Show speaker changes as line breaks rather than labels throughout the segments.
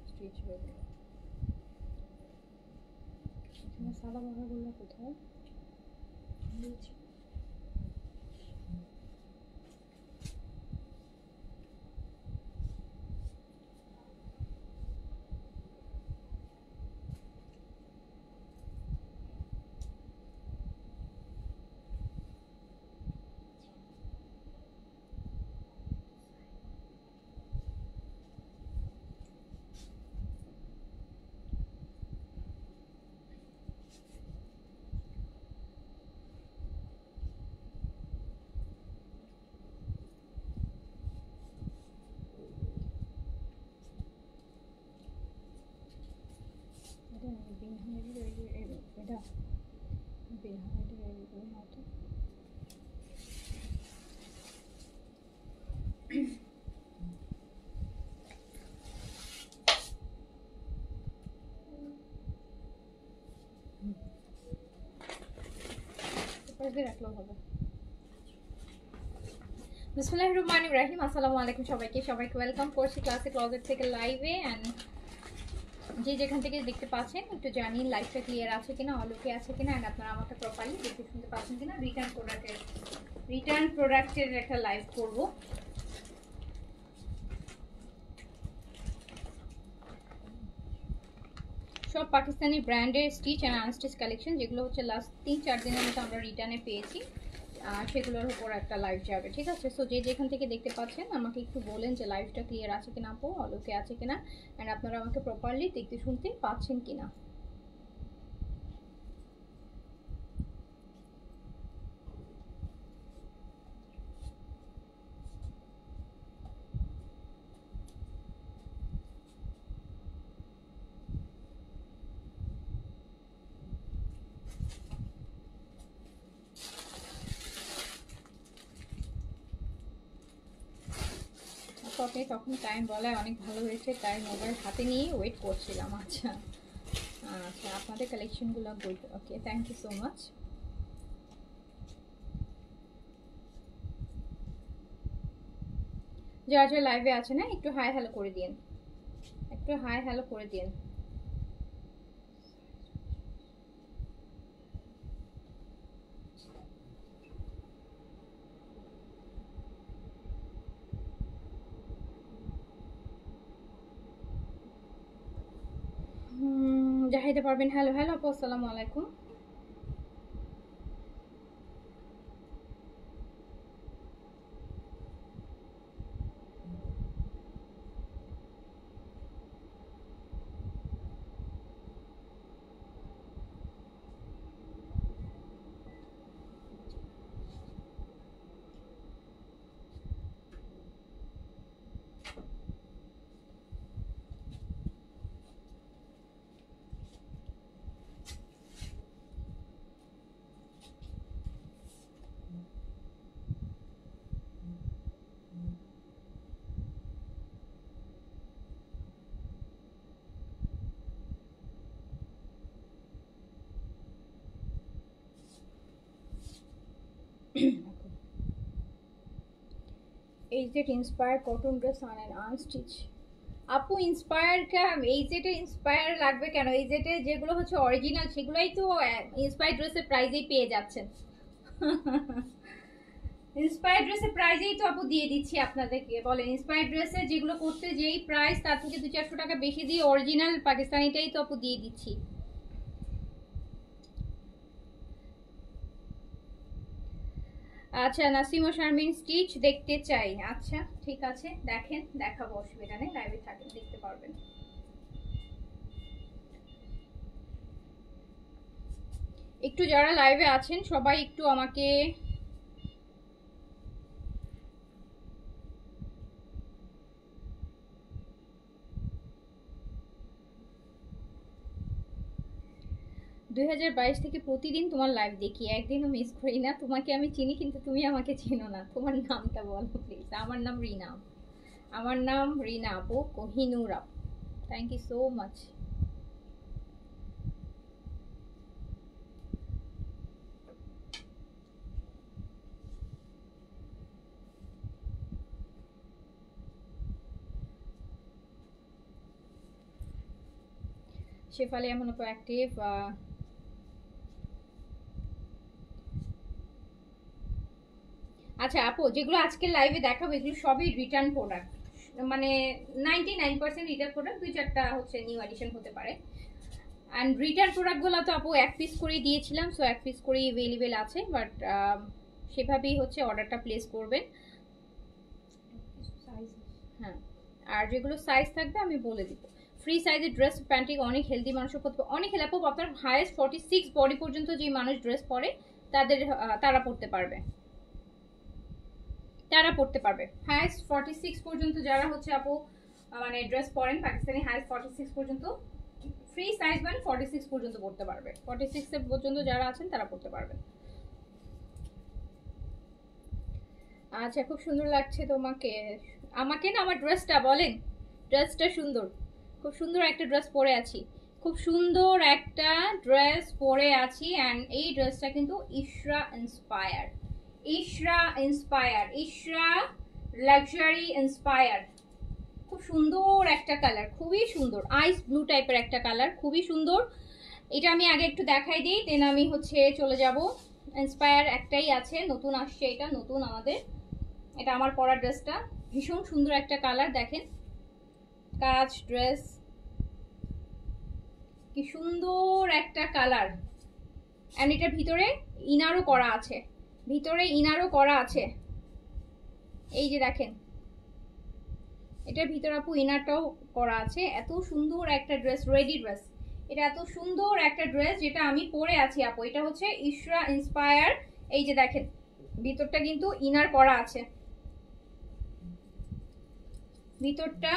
Stitch হয়ে গেল। এখানে সাদা বাহাগুলো কোথায়? এটা রাখলেও হবে। বিসমিল্লাহির রহমানির রহিম। আসসালামু আলাইকুম সবাইকে ওয়েলকাম করছি ক্লাসিক ক্লজেট থেকে লাইভে। অ্যান্ড যে যেখান থেকে দেখতে পাচ্ছেন একটু জানিন লাইভটা ক্লিয়ার আছে কিনা, অলোকে আছে কিনা, অ্যান্ড আপনারা আমাকে প্রপারলি দেখতে শুনতে পাচ্ছেন কিনা। রিটার্ন প্রোডাক্টের একটা লাইভ করব। সব পাকিস্তানি ব্র্যান্ডের স্টিচ অ্যান্ড আনস্টিচ কালেকশন, যেগুলো হচ্ছে লাস্ট 3-4 দিনের মতো আমরা রিটার্নে পেয়েছি, সেগুলোর উপর একটা লাইভ যাবে, ঠিক আছে? সো যে যেখান থেকে দেখতে পাচ্ছেন আমাকে একটু বলেন যে লাইভটা ক্লিয়ার আছে কিনা, আপু অলোকে আছে কিনা, অ্যান্ড আপনারা আমাকে প্রপারলি দেখতে শুনতে পাচ্ছেন কিনা। আপনি তখন টাইম বলায় অনেক ভালো হয়েছে, তাই মোবাইল হাতে নিয়ে ওয়েট করছিলাম। আচ্ছা আচ্ছা, আপনাদের কালেকশনগুলো good, okay, thank you so much. যারা যারা লাইভে আছে না, একটু হাই হ্যালো করে দিন, একটু হাই হ্যালো করে দিন। জাহিদা পারবেন, হ্যালো হ্যালো আপু, আসসালামু আলাইকুম। HZ inspire cotton dress and unstitch. আপু ইন্সপায়ারটা এইচজেডের ইন্সপায়ার লাগবে কেন? এইচজেডের যেগুলো হচ্ছে অরিজিনাল সেগুলোই তো ইন্সপায়ার ড্রেসের প্রাইজেই পেয়ে যাচ্ছেন। ইন্সপায়ার ড্রেসের প্রাইজেই তো আপু দিয়ে দিচ্ছি আপনাদেরকে। বলেন ইন্সপায়ার ড্রেসের যেগুলো করতে যেই প্রাইস, তার থেকে 200-400 টাকা বেশি দিয়ে অরিজিনাল পাকিস্তানিটাই তো আপু দিয়ে দিচ্ছি। আচ্ছা, নাসিম ও শারমিন স্টিচ দেখতে চাই। আচ্ছা ঠিক আছে, দেখেন, দেখাবো, অসুবিধা নেই, লাইভে থাকেন, দেখতে পারবেন। একটু যারা লাইভে আছেন সবাই একটু আমাকে থেকে প্রতিদিন তোমার লাইভ দেখি, একদিনও মিস করি না। তোমাকে আমি চিনি কিন্তু তুমি আমাকে চিনো না। তোমার নামটা বলো প্লিজ। আমার নাম রিনা, আমার নাম রিনা আপু, কোহিনুর আপু। Thank you so much. Shefali এমন আপু অ্যাক্টিভ। আচ্ছা আপু, যেগুলো আজকে লাইভে দেখাবো এগুলো সবই রিটার্ন প্রোডাক্ট, মানে 99% রিটার্ন প্রোডাক্ট, 2-4টা হচ্ছে নিউ এডিশন হতে পারে। অ্যান্ড রিটার্ন প্রোডাক্টগুলো তো আপু 1 পিস করেই দিয়েছিলাম, সো 1 পিস করেই অ্যাভেলেবেল আছে, বাট সেভাবেই হচ্ছে অর্ডারটা প্লেস করবেন। হ্যাঁ, আর যেগুলো সাইজ থাকবে আমি বলে দিব। ফ্রি সাইজের ড্রেস প্যান্টি অনেক হেলদি মানুষের পড়তে, অনেক হেল্প। আপনার হাইয়েস্ট 46 বডি পর্যন্ত যে মানুষ ড্রেস পরে তারা পড়তে পারবে, হাইয়েস্ট 46 পর্যন্ত যারা হচ্ছে আপু মানে ড্রেস পরেন পাকিস্তানি, হাইয়েস্ট 46 পর্যন্ত ফ্রি সাইজ মানে 46 পর্যন্ত পড়তে পারবে, 46 এর পর্যন্ত যারা আছেন তারা পড়তে পারবেন। আচ্ছা, খুব সুন্দর লাগছে তোমাকে। আমাকে না, আমার ড্রেসটা বলেন, ড্রেসটা সুন্দর, খুব সুন্দর একটা ড্রেস পরে আছি, খুব সুন্দর একটা ড্রেস পরে আছি। অ্যান্ড এই ড্রেসটা কিন্তু ইশরা ইন্সপায়ার, ইশরা লাক্সারি ইন্সপায়ার। খুব সুন্দর একটা কালার, খুবই সুন্দর, আইস ব্লু টাইপের একটা কালার, খুবই সুন্দর। এটা আমি আগে একটু দেখাই দিই, দেন আমি হচ্ছে চলে যাব। ইন্সপায়ার একটাই আছে, নতুন আসছে, এটা নতুন আমাদের। এটা আমার পরা ড্রেসটা, ভীষণ সুন্দর একটা কালার, দেখেন কাজ ড্রেস, কি সুন্দর একটা কালার। অ্যান্ড এটার ভিতরে ইনারও করা আছে, এই যে দেখেন এটার ভিতরে আপু ইনারটাও করা আছে। এত সুন্দর একটা ড্রেস, রেডি ড্রেস, এটা এত সুন্দর একটা ড্রেস যেটা আমি পরে আছি আপু। এটা হচ্ছে ইশরা ইন্সপায়ার। এই যে দেখেন ভিতরটা কিন্তু ইনার করা আছে, ভিতরটা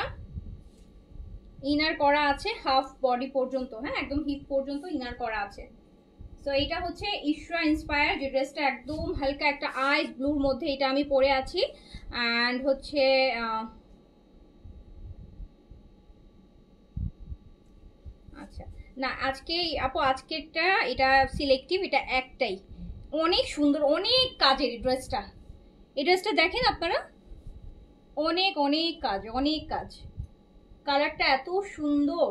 ইনার করা আছে হাফ বডি পর্যন্ত, হ্যাঁ একদম হিপ পর্যন্ত ইনার করা আছে। সো এটা হচ্ছে ইশরা ইন্সপায়ার, যে ড্রেসটা একদম হালকা একটা আইস ব্লুর মধ্যে এটা আমি পরে আছি। অ্যান্ড হচ্ছে আচ্ছা না, আজকে আপু আজকেরটা এটা সিলেক্টিভ, এটা একটাই, অনেক সুন্দর, অনেক কাজের ড্রেসটা। এই ড্রেসটা দেখেন আপনারা, অনেক অনেক কাজ, অনেক কাজ। কালারটা এত সুন্দর,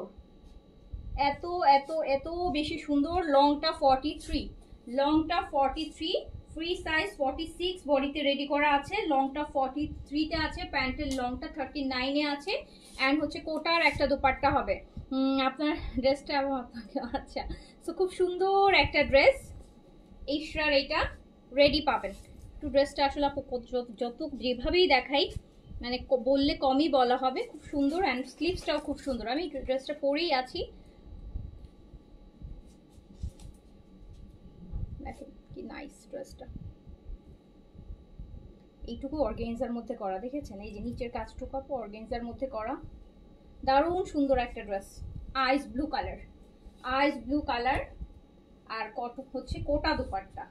এত এত এত বেশি সুন্দর। লংটা 43, লংটা 43, ফ্রি সাইজ 46 বডিতে রেডি করা আছে, লংটা 43-তে আছে, প্যান্টের লংটা 39-এ আছে। অ্যান্ড হচ্ছে কোটার একটা দোপাট্টা হবে। আপনার ড্রেসটা আপনাকে, আচ্ছা, সো খুব সুন্দর একটা ড্রেস ইশরার, এটা রেডি পাবেন। একটু ড্রেসটা আসলে যত যেভাবেই দেখাই মানে বললে কমই বলা হবে, খুব সুন্দর। অ্যান্ড স্লিভসটাও খুব সুন্দর, আমি ড্রেসটা পরেই আছি, দেখেন কি নাইস ড্রেসটা। এইটুকু অর্গানজার মধ্যে করা, দেখেছেন এই যে নিচের কাজটুকু আপু অর্গানজার মধ্যে করা, দারুণ সুন্দর একটা ড্রেস, আইস ব্লু কালার, আইস ব্লু কালার। আর হচ্ছে কোটা দুপাট্টা,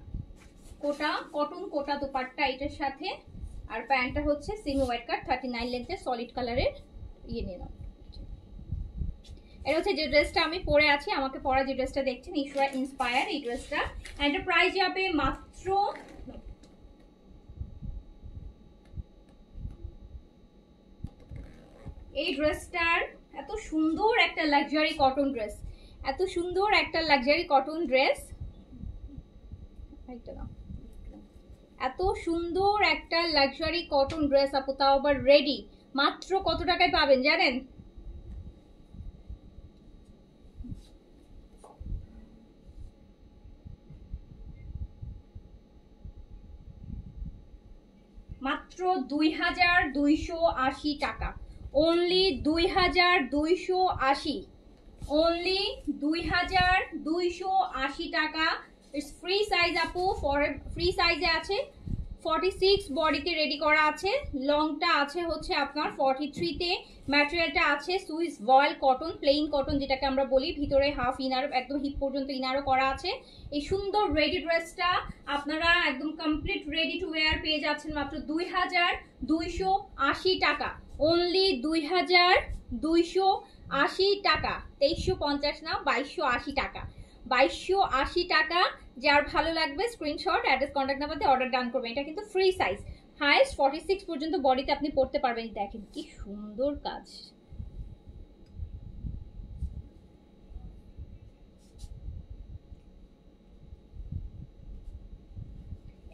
কটন কোটা দুপাট্টা এটার সাথে। আর প্যান্টটা হচ্ছে সেমি হোয়াইট কাট 39 লেন্থের সলিড কালারের ইয়ে নিয়ে নাও। এটা হচ্ছে যে ড্রেসটা আমি পরে আছি, আমাকে পরা যে ড্রেসটা দেখছেন ইশরা ইন্সপায়ার, এই ড্রেসটা। এন্ড প্রাইস যাবে মাত্র, এই ড্রেসটার এত সুন্দর একটা লাক্সারি কটন ড্রেস, এত সুন্দর একটা লাক্সারি কটন ড্রেস, এত সুন্দর একটা লাক্সারি কটন ড্রেস আপু, তাও আবার রেডি। মাত্র কত টাকায় পাবেন জানেন? মাত্র 2280 টাকা, অনলি 2280, অনলি 2280 টাকা। ইটস ফ্রি সাইজ আপু, ফ্রি সাইজে আছে, 46 বডিতে রেডি করা আছে, লংটা আছে হচ্ছে আপনার 43-তে, ম্যাটেরিয়ালটা আছে সুইস ভয়েল কটন, প্লেন কটন যেটাকে আমরা বলি, ভিতরে হাফ ইনার একদম হিপ পর্যন্ত ইনারও করা আছে। এই সুন্দর রেডি ড্রেসটা আপনারা একদম কমপ্লিট রেডি টু ওয়্যার পেয়ে যাচ্ছেন মাত্র 2280 টাকা, অনলি 2280 টাকা, 2350 না 2280 টাকা, 2280 টাকা। যার ভালো লাগবে স্ক্রিনশট, অ্যাড্রেস, কন্ট্যাক্ট নাম্বার দিয়ে অর্ডার ডান করবেন। এটা কিন্তু ফ্রি সাইজ, হাইয়েস্ট 46 পর্যন্ত বডিতে আপনি পড়তে পারবেন। দেখেন কি সুন্দর কাজ,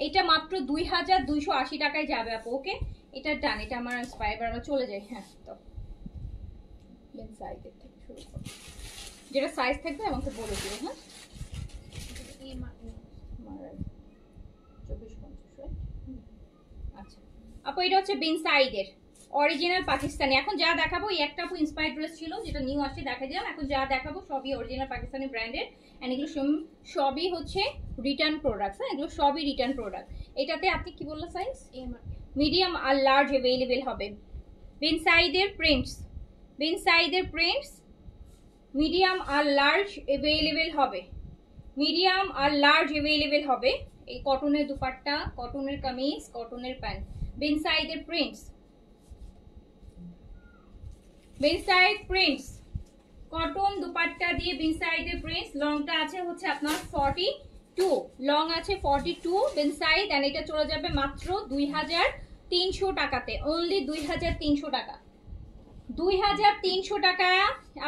এটা মাত্র 2280 টাকায় যাবে আপু। ওকে, এটা ডান। এটা আমার ইন্সপায়ার, আমরা চলে যাই। হ্যাঁ, তো বেন সাইজের থেকে শুরু করো, যেটা সাইজ থাকবে আমাকে বলে দিও। হ্যাঁ, 24-50। আচ্ছা আপু, এটা হচ্ছে বেন সাইডের অরিজিনাল পাকিস্তানি। এখন যা দেখাবো, এই একটা আপু ইন্সপায়ার্ড ড্রেস ছিল যেটা নিউ আসছে দেখা দিলাম। এখন যা দেখাবো সবই অরিজিনাল পাকিস্তানি ব্র্যান্ডের, এন্ড এগুলো সবই হচ্ছে রিটার্ন প্রোডাক্টস। হ্যাঁ, এগুলো সবই রিটার্ন প্রোডাক্ট। এটাতে আপনি কি বললো সাইজ? মিডিয়াম আর লার্জ অ্যাভেলেবেল হবে। বেন সাইডের প্রিন্টস, বেন সাইডের প্রিন্টস মিডিয়াম আর লার্জ অ্যাভেলেবেল হবে, মিডিয়াম আর লার্জ অ্যাভেলেবেল হবে। এই কটনের দুপাট্টা, কটনের কামিজ, কটনের প্যান্ট, বেন সাইডের prints, Ben side prints, cotton dupatta দিয়ে বেন সাইডের প্রিন্টস। লংটা আছে হচ্ছে আপনার 42, লং আছে 42 বেন সাইড, এন্ড এটা চলে যাবে মাত্র 2300 টাকাতে, অনলি 2300 টাকা। 2300 টাকা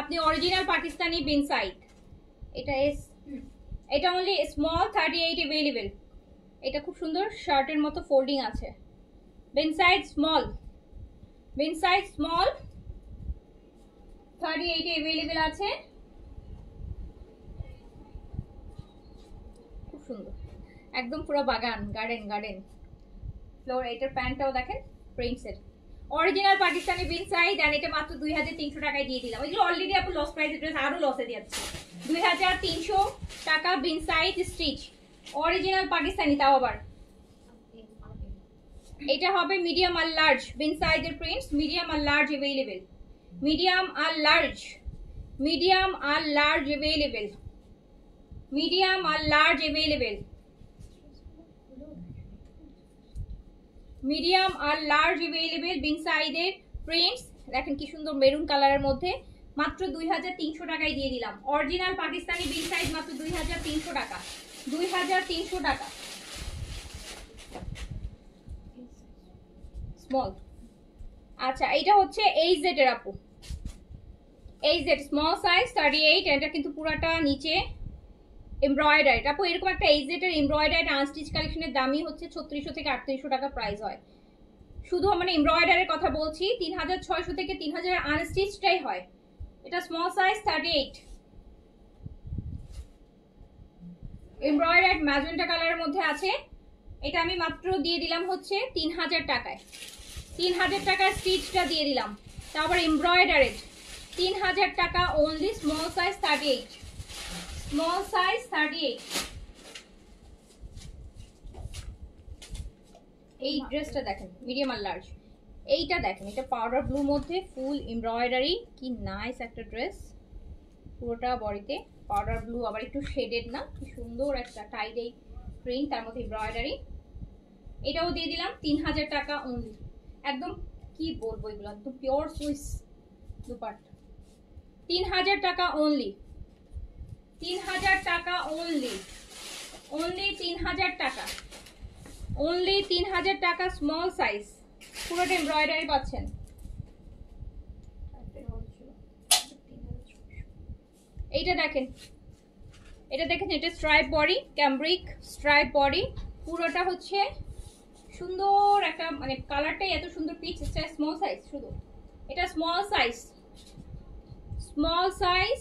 আপনি অরিজিনাল পাকিস্তানি বেন সাইড। এটা অনলি স্মল 38 অ্যাভেলেবেল। এটা খুব সুন্দর শার্টের মতো ফোল্ডিং আছে। Ben side small, Ben side small 38 available আছে। খুব সুন্দর, একদম পুরো বাগান, গার্ডেন গার্ডেন ফ্লোর। এটার প্যান্টটাও দেখেন প্রিন্টসের, অরিজিনাল পাকিস্তানি বেন সাইড, এন্ড এটা মাত্র 2300 টাকায় দিয়ে দিলাম। এগুলো অলরেডি আপনি লস প্রাইস ড্রেস, আরো লসে দিয়েছে। 2300 টাকা Ben side stitch, original Pakistani, তাও আবার। এটা হবে মিডিয়াম আর লার্জ বেন সাইডের প্রিন্টস, মিডিয়াম আর লার্জ অ্যাভেলেবেল, মিডিয়াম আর লার্জ, মিডিয়াম আর লার্জ অ্যাভেলেবেল, মিডিয়াম আর লার্জ অ্যাভেলেবেল, মিডিয়াম আর লার্জ অ্যাভেলেবেল। বেন সাইডের প্রিন্টস দেখেন কি সুন্দর মেরুন কালারের মধ্যে, মাত্র 2300 টাকায় দিয়ে দিলাম। অরিজিনাল পাকিস্তানি বেন সাইজ মাত্র 2300 টাকা, 2300 টাকা। স্মল, আচ্ছা এটা হচ্ছে এইচ জেড এর আপু, এইচ জেড স্মল সাইজ 38, এটা কিন্তু পুরাটা নিচে এমব্রয়ডারি। আপু এরকম একটা এইচ জেড এর এমব্রয়ডারি আনস্টিচ কালেকশনের দামই হচ্ছে 3600 থেকে 3800 টাকা প্রাইস হয়। শুধু মানে এমব্রয়ডারির কথা বলছি, 3600 থেকে 3000 আনস্টিচটাই হয়। এটা স্মল সাইজ 38, এমব্রয়ডারি ম্যাজেন্টা কালারের মধ্যে আছে। এটা আমি মাত্র দিয়ে দিলাম হচ্ছে 3000 টাকায়, 3000 টাকায় স্টিচটা দিয়ে দিলাম, তারপর এমব্রয়ডারি 3000 টাকা only, small size 38, small size 38। এই ড্রেসটা দেখেন মিডিয়াম আর লার্জ, এইটা দেখেন, এটা পাউডার ব্লু মধ্যে ফুল এমব্রয়ডারি, কি নাইস একটা ড্রেস। পুরোটা বডিতে পাউডার ব্লু, আবার একটু শেডেড না, কি সুন্দর একটা টাইডাই প্রিন্ট, তার মধ্যে এমব্রয়ডারি। এটাও দিয়ে দিলাম 3000 টাকা অনলি। একদম কি বলবো, এগুলো একদম পিওর সুইস দুপাট্টা, 3000 টাকা অনলি, 3000 টাকা অনলি, অনলি 3000 টাকা, অনলি 3000 টাকা। স্মল সাইজ, পুরোটা এমব্রয়ডারি পাচ্ছেন। এইটা দেখেন, এটা দেখেন, এটা stripe body, cambric stripe body, পুরোটা হচ্ছে সুন্দর একটা, মানে কালারটাই এত সুন্দর, পিচ স্মল সাইজ শুধু। এটা স্মল সাইজ, স্মল সাইজ,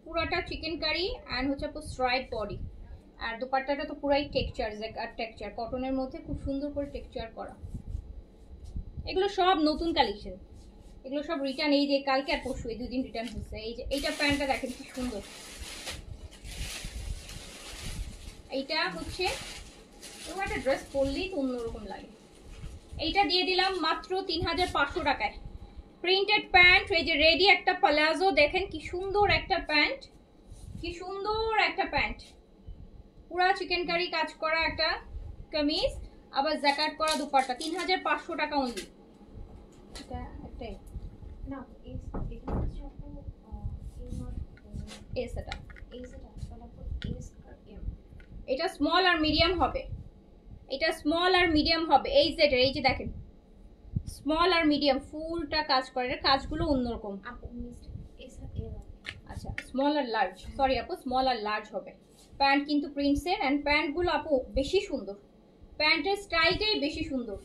পুরোটা চিকেন কারি অ্যান্ড হচ্ছে আপনার স্ট্রাইপ বডি। আর দুপাট্টাটা তো পুরাই টেক্সচার, আর টেক্সচার কটনের মধ্যে খুব সুন্দর করে টেক্সচার করা। এগুলো সব নতুন কালেকশন, এগুলো সব রিটার্ন, এই যে কালকে আর পরশু এই দুদিন রিটার্ন হচ্ছে। এই যে এইটা প্যান্টটা দেখেন কি সুন্দর, এইটা হচ্ছে এরকম একটা ড্রেস পরলেই তো অন্যরকম লাগে। এইটা দিয়ে দিলাম মাত্র 3500 টাকায়। প্রিন্টেড প্যান্ট, এই যে রেডি একটা প্লাজো, দেখেন কি সুন্দর একটা প্যান্ট, কি সুন্দর একটা প্যান্ট, পুরা চিকেন কারি কাজ করা একটা কামিজ, আবার জ্যাকেট করা দুপাট্টা, 3500 টাকা অনলি। এটা একটাই না, এটা স্মল আর মিডিয়াম হবে, এটা স্মল আর মিডিয়াম হবে। এই যে দেখেন স্মল আর মিডিয়াম, ফুলটা কাজ করে, কাজগুলো অন্যরকম। আচ্ছা স্মল আর লার্জ, সরি আপু স্মল আর লার্জ হবে, প্যান্ট কিন্তু প্রিন্টসের, অ্যান্ড প্যান্টগুলো আপু বেশি সুন্দর, প্যান্টের স্টাইলটাই বেশি সুন্দর।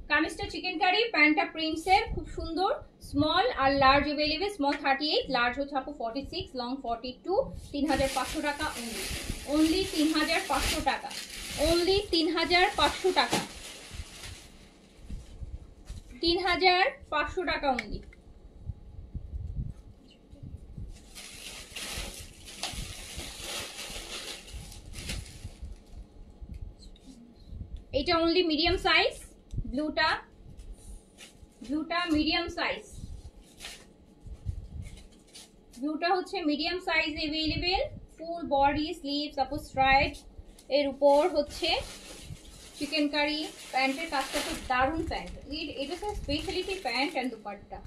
কামিজটা চিকেন কারি, প্যান্টটা প্রিন্টসের, খুব সুন্দর। স্মল আর লার্জ अवेलेबल, স্মল 38, লার্জ হচ্ছে আপু 46, লং 42। 3500 টাকা অনলি, অনলি 3500 টাকা, অনলি 3500 টাকা, 3500 টাকা অনলি। এটা অনলি মিডিয়াম সাইজ, ব্লুটা মিডিয়াম সাইজ, ব্লুটা হচ্ছে medium size available. Full body sleeves আপু স্ট্রাইপ, এর উপর হচ্ছে চিকেন কারি। প্যান্টের কাজটা তো দারুণ, প্যান্ট এটা হচ্ছে স্পেশালিটি প্যান্ট অ্যান্ড দুপাট্টা।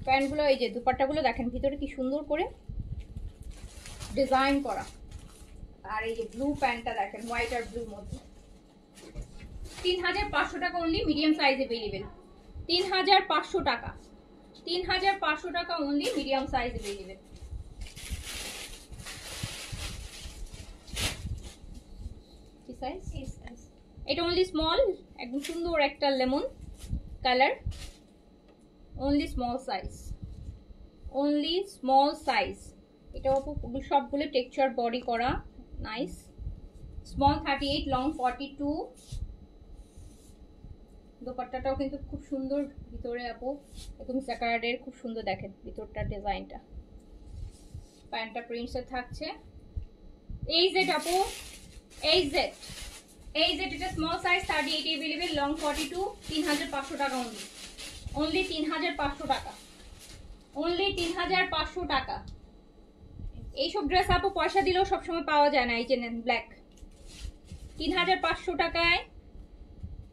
প্যান্টগুলো এই যে দুপাট্টাগুলো দেখেন ভিতরে কি সুন্দর করে ডিজাইন করা, আর এই যে ব্লু প্যান্টটা দেখেন হোয়াইট আর ব্লুর মধ্যে। 3500 টাকা অনলি, মিডিয়াম সাইজ अवेलेबल। 3500 টাকা, 3500 টাকা অনলি, মিডিয়াম সাইজ अवेलेबल। কি সাইজ? এটা অনলি স্মল, একদম সুন্দর একটা lemon colour, only small size, only small size. এটা সবগুলো টেক্সচার বডি করা, নাইস। Small 38, long 42। দোপাট্টাটাও কিন্তু খুব সুন্দর ভিতরে আপু, একদম স্যাকার্ডের, খুব সুন্দর দেখেন ভিতরটার ডিজাইনটা। প্যান্টটা প্রিন্টসে থাকছে। এই জেড আপু, এই জেড এটা স্মল সাইজ 38 अवेलेबल, লং 42। 3500 টাকা অনলি, অনলি 3500 টাকা, অনলি 3500 টাকা। এইসব ড্রেস আপু পয়সা দিলেও সবসময় পাওয়া যায় না, এই যে নেন ব্ল্যাক, 3500 টাকায়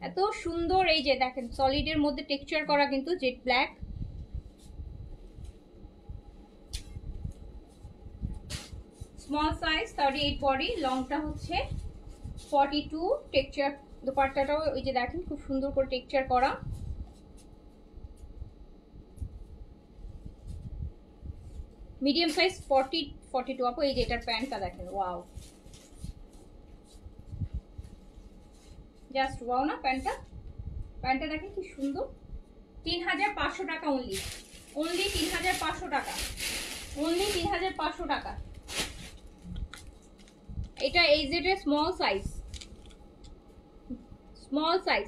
এত সুন্দর। এই যে দেখেন সলিডের মধ্যে টেক্সচার করা কিন্তু Z black. Small size 38 body, লংটা হচ্ছে 42। টেক্সচার দুপাট্টাটাও ওই যে দেখেন খুব সুন্দর করে টেক্সচার করা। মিডিয়াম সাইজ 42 আপু। এই যে এটার প্যান্টটা দেখেন, ওয়াও, জাস্ট ওয়াও না প্যান্টটা দেখেন কি সুন্দর। 3500 টাকা অনলি, অনলি 3500 টাকা, অনলি 3500 টাকা। এটা এই জেড এর small size, small size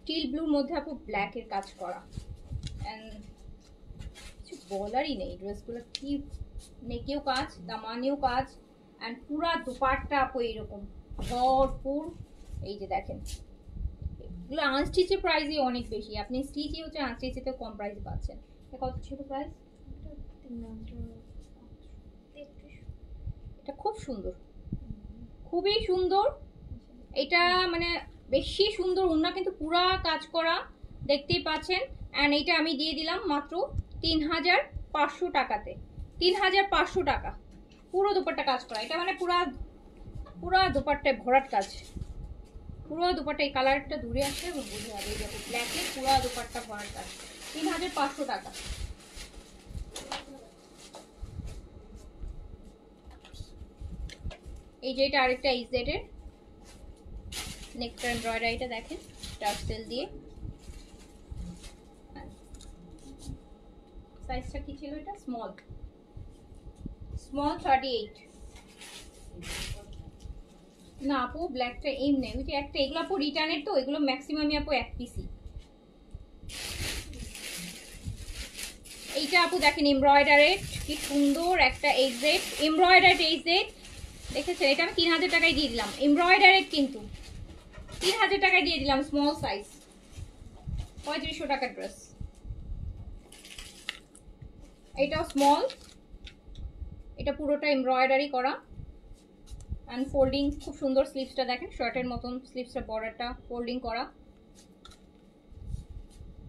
teal ব্লুর মধ্যে আপু ব্ল্যাক এর কাজ করা, এন্ড কিছু বলারই নেই। ড্রেসগুলো কি নেকেও কাজ, দামানেও কাজ, এন্ড পুরা দুপাট্টা আপু এইরকম ভরপুর। এই যে দেখেন এগুলো আনস্টিচে প্রাইসই অনেক বেশি, আপনি স্টিচই হচ্ছে আনস্টিচেতে কম প্রাইসে পাচ্ছেন। কত ছিল প্রাইস? এটা খুব সুন্দর, খুবই সুন্দর। এটা মানে বেশি সুন্দর, ওনা কিন্তু পুরা কাজ করা দেখতেই পাচ্ছেন। এন্ড এটা আমি দিয়ে দিলাম মাত্র 3500 টাকাতে, 3500 টাকা, পুরো দুপাট্টা কাজ করা। এটা মানে পুরা দুপাট্টায় ভরাট কাজ, পুরো দুপাট্টা। এই কালারটা দূরে আসলে এবং বুঝে যাবে, এই যে ব্ল্যাকে পুরো দুপাট্টা ভরাট কাজ। 3500 টাকা। এই যে এটা আরেকটা ইজেড এর নেকটা এমব্রয়ডারিটা দেখেন টার্সেল দিয়ে। সাইজটা কি ছিল এটা? স্মল 38 না আপু, ব্ল্যাকটা এম নেই, ওই যে একটা, এগুলো আপু রিটার্নের, তো এগুলো ম্যাক্সিমামই আপু এক পিসি। এইটা আপু দেখেন এমব্রয়ডারেড, কি সুন্দর একটা এক্সেট এমব্রয়ডারেড এক্সেট দেখেছেন। এটা আমি 3000 টাকায় দিয়ে দিলাম, এমব্রয়ডারেড কিন্তু 3000 টাকায় দিয়ে দিলাম। স্মল সাইজ 3500 টাকার ড্রেস। এটাও স্মল, এটা পুরোটা এমব্রয়ডারি করা এন্ড ফোল্ডিং, খুব সুন্দর। স্লিভসটা দেখেন শার্টের মতন, স্লিভসটা বর্ডারটা ফোল্ডিং করা।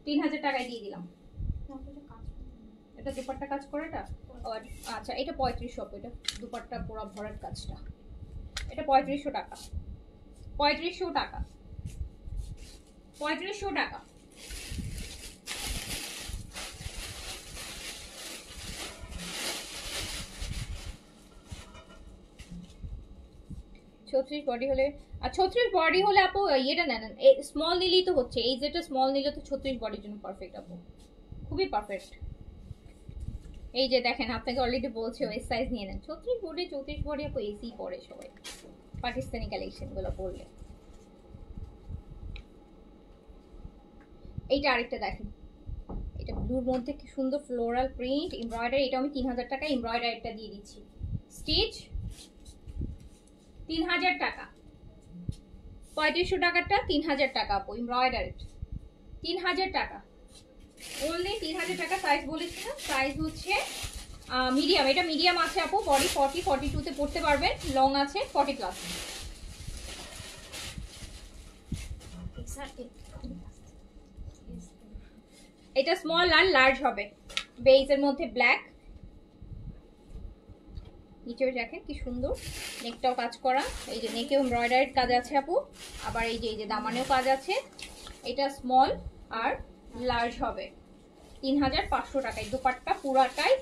3000 টাকায় দিয়ে দিলাম। এটা দুপাট্টা কাজ করে এটা, আচ্ছা এটা 3500, এটা দুপাট্টা পুরো ভরাট কাজটা। এটা 3500 টাকা, 3500 টাকা, 3500 টাকা। 36 বডি হলে, আর 36 বডি হলে আপু ইয়েটা নেন, স্মল নিলেই তো হচ্ছে, এই যেটা স্মল নিলে তো 36 বডির জন্য পারফেক্ট আপু, খুবই পারফেক্ট। এই যে দেখেন আপনাকে অলরেডি বলছি ওই সাইজ নিয়ে নেন। 36 বডি 34 বডি আপু এসি পরে সবাই পাকিস্তানি কালেকশনগুলো পরলে। এইটা আরেকটা দেখেন, এটা ব্লুর মধ্যে কি সুন্দর ফ্লোরাল প্রিন্ট এমব্রয়ডারি, এটা আমি 3000 টাকা এমব্রয়ডারিটা দিয়ে দিচ্ছি। স্টিচ 3000 টাকা, 3500 টাকাটা 3000 টাকা আপু, এমব্রয়ডারি 3000 টাকা, অনলি 3000 টাকা। সাইজ বলেছি না, সাইজ হচ্ছে মিডিয়াম, এটা মিডিয়াম আছে আপু, বডি 40 42 তে পড়তে পারবেন, লং আছে 40 প্লাস। এটা স্মল আর লার্জ হবে, বেজের মধ্যে ব্ল্যাক, নিচেও দেখেন কি সুন্দর নেকটাও কাজ করা, এই যে নেকেও এমব্রয়ডারির কাজ আছে আপু, আবার এই যে দামানেও কাজ আছে। এটা স্মল আর লার্জ হবে 3500 টাকায়। দোপাট্টা পুরাটাই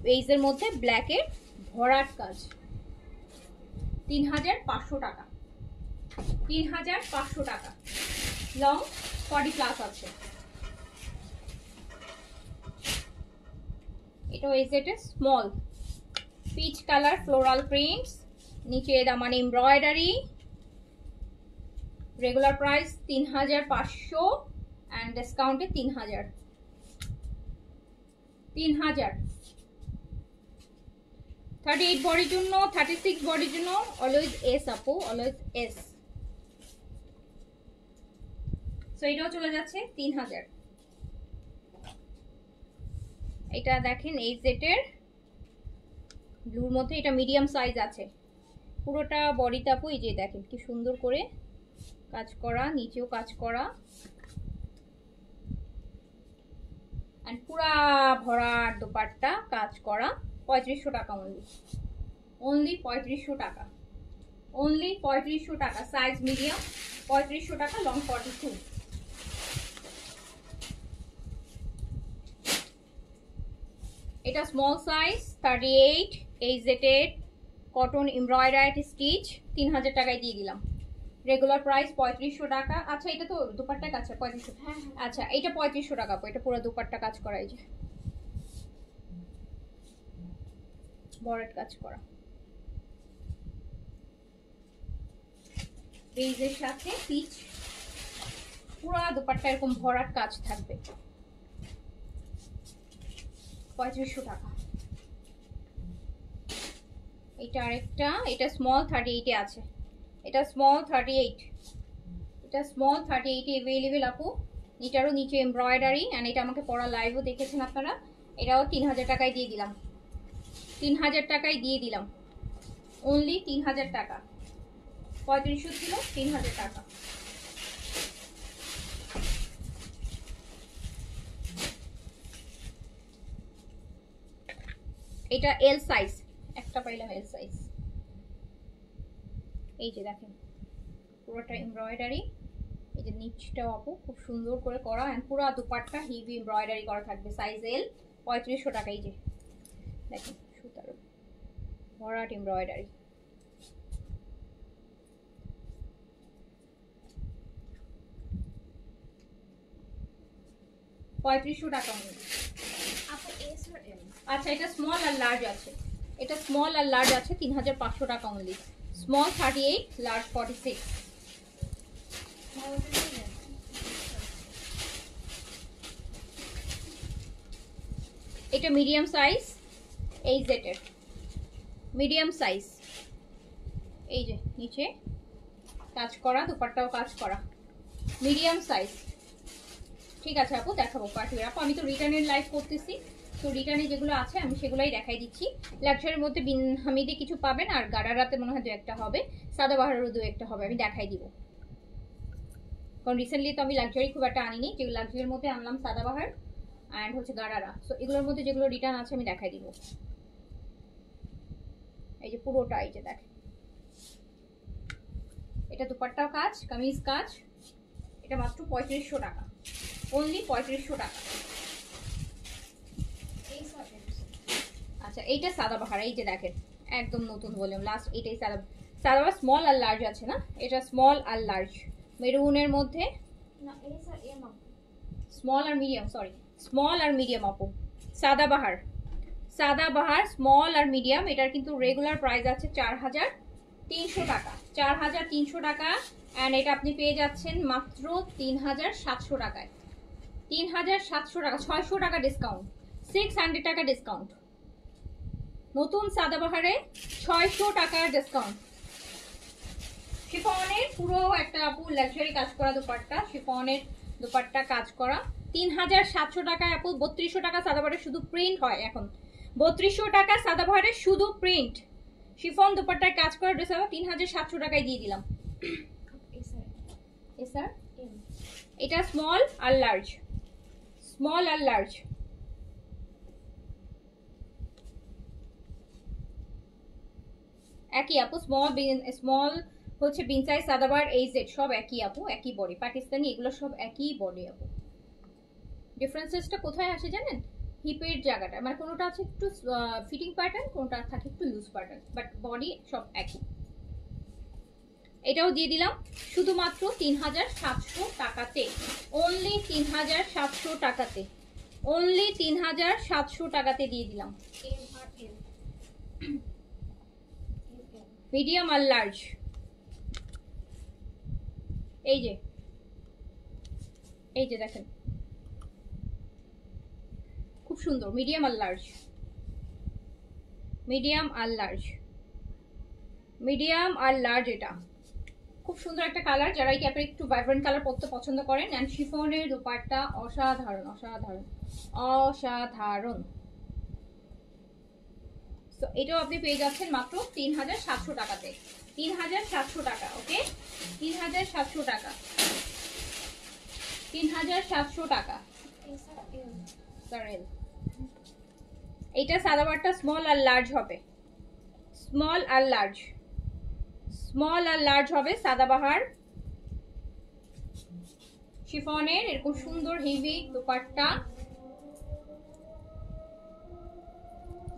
বেজের মধ্যে ব্ল্যাকের ভরাট কাজ, 3500 টাকা, 3500 টাকা, লং 40 প্লাস আছে। এটা এই সেটে small peach colour floral prints, নিচে দামানে এমব্রয়ডারি, রেগুলার প্রাইস 3500 এন্ড ডিসকাউন্টে 3000। 38 বডির জন্য, 36 বডির জন্য অলওয়েজ এস আপু, অলওয়েজ এস। সো এটাও চলে যাচ্ছে 3000। এটা দেখেন এই সেটের ব্লুর মধ্যে, এটা মিডিয়াম সাইজ আছে, পুরোটা বডিতে আপু এই যে দেখেন কি সুন্দর করে কাজ করা, নিচেও কাজ করা, এন্ড পুরা ভরাট দোপাট্টা কাজ করা। 3500 টাকা অনলি, অনলি 3500 টাকা, অনলি 3500 টাকা। সাইজ মিডিয়াম 3500 টাকা, লং 42। এটা স্মল সাইজ 38 এইজেটেড কটন এমব্রয়ডারি স্টিচ, 3000 টাকায় দিয়ে দিলাম। রেগুলার প্রাইস 3500 টাকা। আচ্ছা এটা তো দুপাট্টা কাজ 3500, আচ্ছা এটা 3500 টাকা, এটা পুরো দুপাট্টা কাজ করা, এই যে বড়ট কাজ করা, বেজের সাথে পিচ, পুরো দুপাট্টা এরকম ভরাট কাজ থাকবে, 3500 টাকা। এটা আরেকটা, এটা স্মল 38 এ আছে, এটা স্মল 38, এটা স্মল 38 এ अवेलेबल আপু। এটারও নিচে এমব্রয়ডারি, এন্ড এটা আমাকে পড়া লাইভও দেখেছেন আপনারা। এটাও 3000 টাকায় দিয়ে দিলাম, 3000 টাকায় দিয়ে দিলাম, অনলি 3000 টাকা। 3500 ছিল, 3000 টাকা। এটা এল সাইজ, একটা পাইলাম এল সাইজ। এই যে দেখেন পুরোটা এমব্রয়ডারি, এই যে নিচটাও আপু খুব সুন্দর করে করা, এন্ড পুরো দুপাট্টা হেভি এমব্রয়ডারি করা থাকবে। সাইজ এল, 3500 টাকা। এই যে দেখেন সুতার ভরাট এমব্রয়ডারি, $3500 টাকা। আচ্ছা এটা স্মল আর লার্জ আছে, এটা স্মল আর লার্জ আছে 3500 টাকা অনলি। Small 38, large 46। এটা মিডিয়াম সাইজ, এই জেটের মিডিয়াম সাইজ, এই যে নিচে কাজ করা, দুপাট্টাও কাজ করা, মিডিয়াম সাইজ। ঠিক আছে আপু দেখাবো পার্টির আপু, আমি তো রিটার্নের লাইভ করতেছি, তো রিটার্নে যেগুলো আছে আমি সেগুলাই দেখাই দিচ্ছি। লাক্সারির মধ্যে বিন হামিদে কিছু পাবেন, আর গাড়ারাতে মনে হয় 2-1টা হবে, সাদাবাহারেরও 2-1টা হবে, আমি দেখাই দিব। কারণ রিসেন্টলি তো আমি লাক্সারি খুব একটা আনিনি, যে লাক্সারির মধ্যে আনলাম সাদাবাহার অ্যান্ড হচ্ছে গাড়ারা। সো এগুলোর মধ্যে যেগুলো রিটার্ন আছে আমি দেখাই দিব। এই যে পুরোটা, এই যে দেখেন এটা দুপাট্টাও কাজ, কামিজ কাজ, এটা মাত্র 3500 টাকা, অনলি 3500 টাকা। আচ্ছা এইটা সাদাবাহার, এই যে দেখেন একদম নতুন ভলিউম, লাস্ট এইটাই সাদাবাহার স্মল আর লার্জ আছে না, এটা স্মল আর লার্জ মেরুনের মধ্যে,
না এই স্যার এম আপু
স্মল আর মিডিয়াম, সরি স্মল আর মিডিয়াম আপু। সাদাবাহার, সাদাবাহার স্মল আর মিডিয়াম, এটার কিন্তু রেগুলার প্রাইস আছে 4300 টাকা, 4300 টাকা। অ্যান্ড এটা আপনি পেয়ে যাচ্ছেন মাত্র 3700 টাকায়, 3700 টাকা, 600 টাকা ডিসকাউন্ট, 600 টাকা ডিসকাউন্ট। নতুন সাদাবাহারে 600 টাকার ডিসকাউন্ট। শিফনের পুরো একটা আপু লাক্সারি কাজ করা দোপাট্টা, শিফনের দোপাট্টা কাজ করা 3700 টাকায় আপু। 3200 টাকা সাদাবাহারে শুধু প্রিন্ট হয় এখন, 3200 টাকা সাদাবাহারে শুধু প্রিন্ট। শিফন দোপাট্টায় কাজ করা ড্রেস 3700 টাকায় দিয়ে দিলাম।
এই স্যার
এস স্যার,
এম
এটা স্মল আর লার্জ, স্মল আর লার্জ। একই আপু, স্মল হচ্ছে বিন সাইজ, সাদাবাহার এই জেড সব একই আপু, একই বডি। পাকিস্তানি এগুলো সব একই বডি আপু। ডিফারেন্সেসটা কোথায় আসে জানেন? হিপের জায়গাটা, মানে কোনোটা আছে একটু ফিটিং প্যাটার্ন, কোনোটা থাকে একটু লুজ প্যাটার্ন, বাট বডি সব একই। এটাও দিয়ে দিলাম শুধুমাত্র 3700 টাকাতে, অনলি 3700 টাকাতে, অনলি 3700 টাকাতে দিয়ে দিলাম।
এম আর এল
মিডিয়াম আর লার্জ, এই যে দেখেন খুব সুন্দর, মিডিয়াম আর লার্জ, মিডিয়াম আর লার্জ, মিডিয়াম আর লার্জ। এটা খুব সুন্দর একটা কালার, যারা এই ক্যাপের একটু ভাইব্রেন্ট কালার পরতে পছন্দ করেন। অ্যান্ড শিফনের দোপাট্টা অসাধারণ, অসাধারণ, অসাধারণ। তো এটাও আপনি পেয়ে যাচ্ছেন মাত্র 3700 টাকাতে, 3700 টাকা। ওকে, 3700 টাকা, 3700 টাকা।
এই স্যার এম
সরেল, এইটা সাদাবারটা স্মল আর লার্জ হবে, স্মল আর লার্জ, স্মল আর লার্জ হবে সাদাবাহার শিফনের এরকম সুন্দর হেভি দোপাট্টা।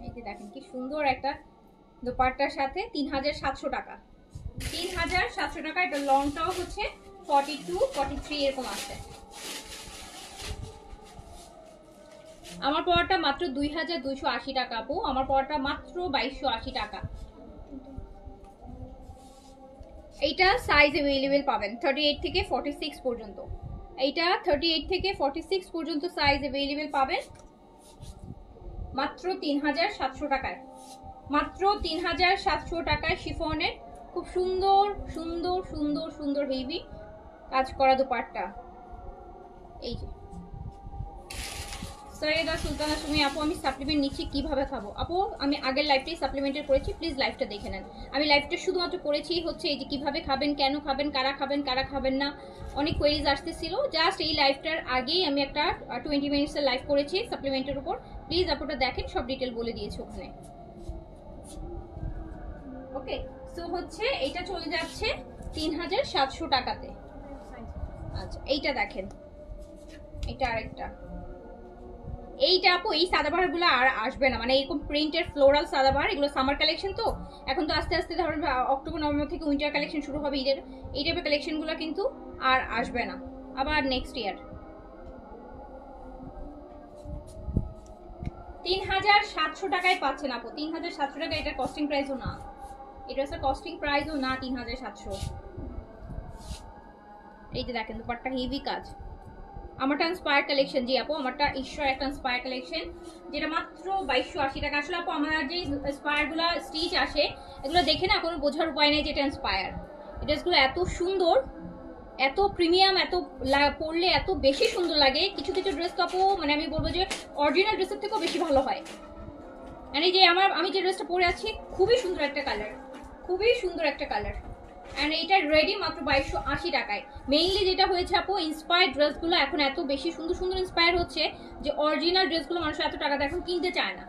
এই যে দেখেন কি সুন্দর একটা দোপাট্টার সাথে 3700 টাকা, 3700 টাকা। এটা লংটাও হচ্ছে 42 43 এরকম আছে। আমার পড়াটা মাত্র 2280 টাকা আপু, আমার পড়াটা মাত্র 2280 টাকা। এইটা সাইজ अवेलेबल পাবেন 38 থেকে 46 পর্যন্ত, এইটা 38 থেকে 46 পর্যন্ত সাইজ अवेलेबल পাবেন মাত্র 3700 টাকায়, মাত্র 3700 টাকায়। শিফনের খুব সুন্দর সুন্দর সুন্দর সুন্দর হেভি কাজ করা দোপাট্টা। এই যে সৈয়দা সুলতানা সুমি আপু, আমি সাপ্লিমেন্ট নিচ্ছি কিভাবে খাবো? আপু আমি আগের লাইভটাই সাপ্লিমেন্টের করেছি, প্লিজ লাইভটা দেখে নেন। আমি লাইভটা শুধুমাত্র করেছি হচ্ছে এই যে কিভাবে খাবেন, কেন খাবেন, কারা খাবেন কারা খাবেন না, অনেক কোয়েরিজ আসতেছিল। জাস্ট এই লাইভটার আগেই আমি একটা 20 মিনিটসের লাইভ করেছি সাপ্লিমেন্টের উপর, প্লিজ আপুটা দেখেন, সব ডিটেল বলে দিয়েছি ওখানে। ওকে, সো হচ্ছে এইটা চলে যাচ্ছে 3700 টাকাতে। আচ্ছা এইটা দেখেন, এটা আরেকটা, এইটা আপু এই সাদাবাহার গুলো আর আসবে না, মানে এরকম প্রিন্টের ফ্লোরাল সাদাবাহার, এগুলো সামার কালেকশন তো, এখন তো আস্তে আস্তে ধরেন অক্টোবর নভেম্বর থেকে উইন্টার কালেকশন শুরু হবে ঈদের, এই টাইপের কালেকশন গুলো কিন্তু আর আসবে না, আবার নেক্সট ইয়ার। 3700 টাকায় পাচ্ছেন আপু, 3700 টাকা। এটার কস্টিং প্রাইসও না, এটা হচ্ছে কস্টিং প্রাইসও না 3700। এই যে দেখেন দুপাট্টা হেভি কাজ, আমারটা ইন্সপায়ার কালেকশন। জি আপু আমারটা ঈশ্বর একটা ইন্সপায়ার কালেকশন, যেটা মাত্র 2280 টাকা। আসলে আপু আমার যে ইন্সপায়ার গুলো স্টিচ আসে এগুলো দেখে না কোনো বোঝার উপায় নেই যেটা ইন্সপায়ার। এই ড্রেসগুলো এত সুন্দর, এত প্রিমিয়াম, এত পরলে এত বেশি সুন্দর লাগে। কিছু কিছু ড্রেস তো আপু মানে আমি বলবো যে অরিজিনাল ড্রেসের থেকেও বেশি ভালো হয়। মানে এই যে আমি যে ড্রেসটা পরে আছি খুবই সুন্দর একটা কালার, খুবই সুন্দর একটা কালার। অ্যান্ড এইটা রেডি মাত্র 2280 টাকায়। মেইনলি যেটা হয়েছে আপু ইন্সপায়ার্ড ড্রেসগুলো এখন এত বেশি সুন্দর সুন্দর ইন্সপায়ার হচ্ছে যে অরিজিনাল ড্রেসগুলো মানুষ এত টাকা এখন কিনতে চায় না।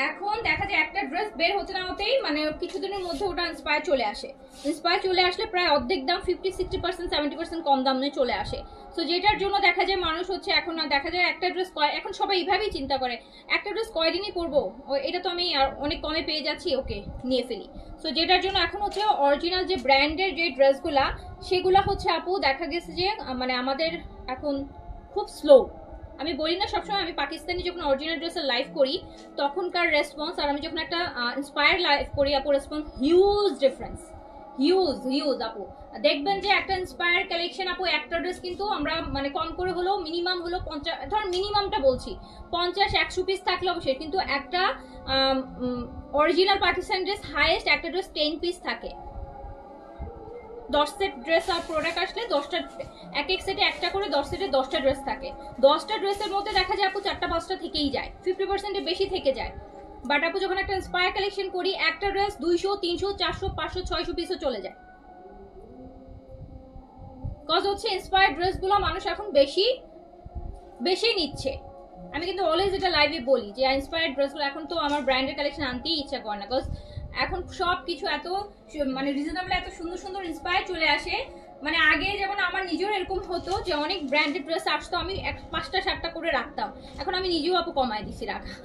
এখন দেখা যায় একটা ড্রেস বের হতে না হতেই মানে কিছুদিনের মধ্যে ওটা ইন্সপায়ার চলে আসে। ইন্সপায়ার চলে আসলে প্রায় অর্ধেক দাম 50-60% 70% কম দামে চলে আসে। সো যেটার জন্য দেখা যায় মানুষ হচ্ছে এখন না দেখা যায় একটা ড্রেস এখন সবাই এইভাবেই চিন্তা করে একটা ড্রেস কয়দিনই পরবো, এটা তো আমি আর অনেক কমে পেয়ে যাচ্ছি, ওকে নিয়ে ফেলি। সো যেটার জন্য এখন হচ্ছে অরিজিনাল যে ব্র্যান্ডের যে ড্রেসগুলা সেগুলা হচ্ছে আপু দেখা গেছে যে মানে আমাদের এখন খুব স্লো। আমি বলি না সবসময়, আমি পাকিস্তানি যখন অরিজিনাল ড্রেসের লাইভ করি তখনকার রেসপন্স আর আমি যখন একটা ইন্সপায়ার লাইভ করি আপু response huge difference, huge huge আপু। দেখবেন যে একটা ইন্সপায়ার কালেকশন আপু একটা ড্রেস কিন্তু আমরা মানে কম করে হলেও মিনিমাম হলো 50, ধর মিনিমামটা বলছি 50-100 পিস থাকলে অবশ্যই, কিন্তু একটা অরিজিনাল পাকিস্তান ড্রেস হাইয়েস্ট একটা ড্রেস 10 পিস থাকে। 10 সেট ড্রেস আর প্রোডাক্ট আসলে 10টা এক এক সেটে একটা করে 10 সেটে 10টা ড্রেস থাকে। 10টা ড্রেসের মধ্যে দেখা যায় আপু 4টা-5টা থেকেই যায়, 50% এর বেশি থেকে যায়। বাট আপু যখন একটা ইন্সপায়ার কালেকশন করি একটা ড্রেস 200, 300, 400, 500, 600 পিসও চলে যায়। কজ হচ্ছে ইন্সপায়ার ড্রেসগুলো মানুষ এখন বেশি বেশি নিচ্ছে। আমি কিন্তু অলওয়েজ এটা লাইভে বলি যে ইন্সপায়ার্ড ড্রেসগুলো এখন তো আমার ব্র্যান্ডের কালেকশন আনতেই ইচ্ছা করে না, কজ এখন সব কিছু এত মানে রিজনেবল এত সুন্দর সুন্দর ইন্সপায়ার চলে আসে। মানে আগে যেমন আমার নিজের এরকম হতো যে অনেক ব্র্যান্ডেড ড্রেস আসতো, আমি 5টা-7টা করে রাখতাম, এখন আমি নিজেও আপু কমায় দিছি রাখা।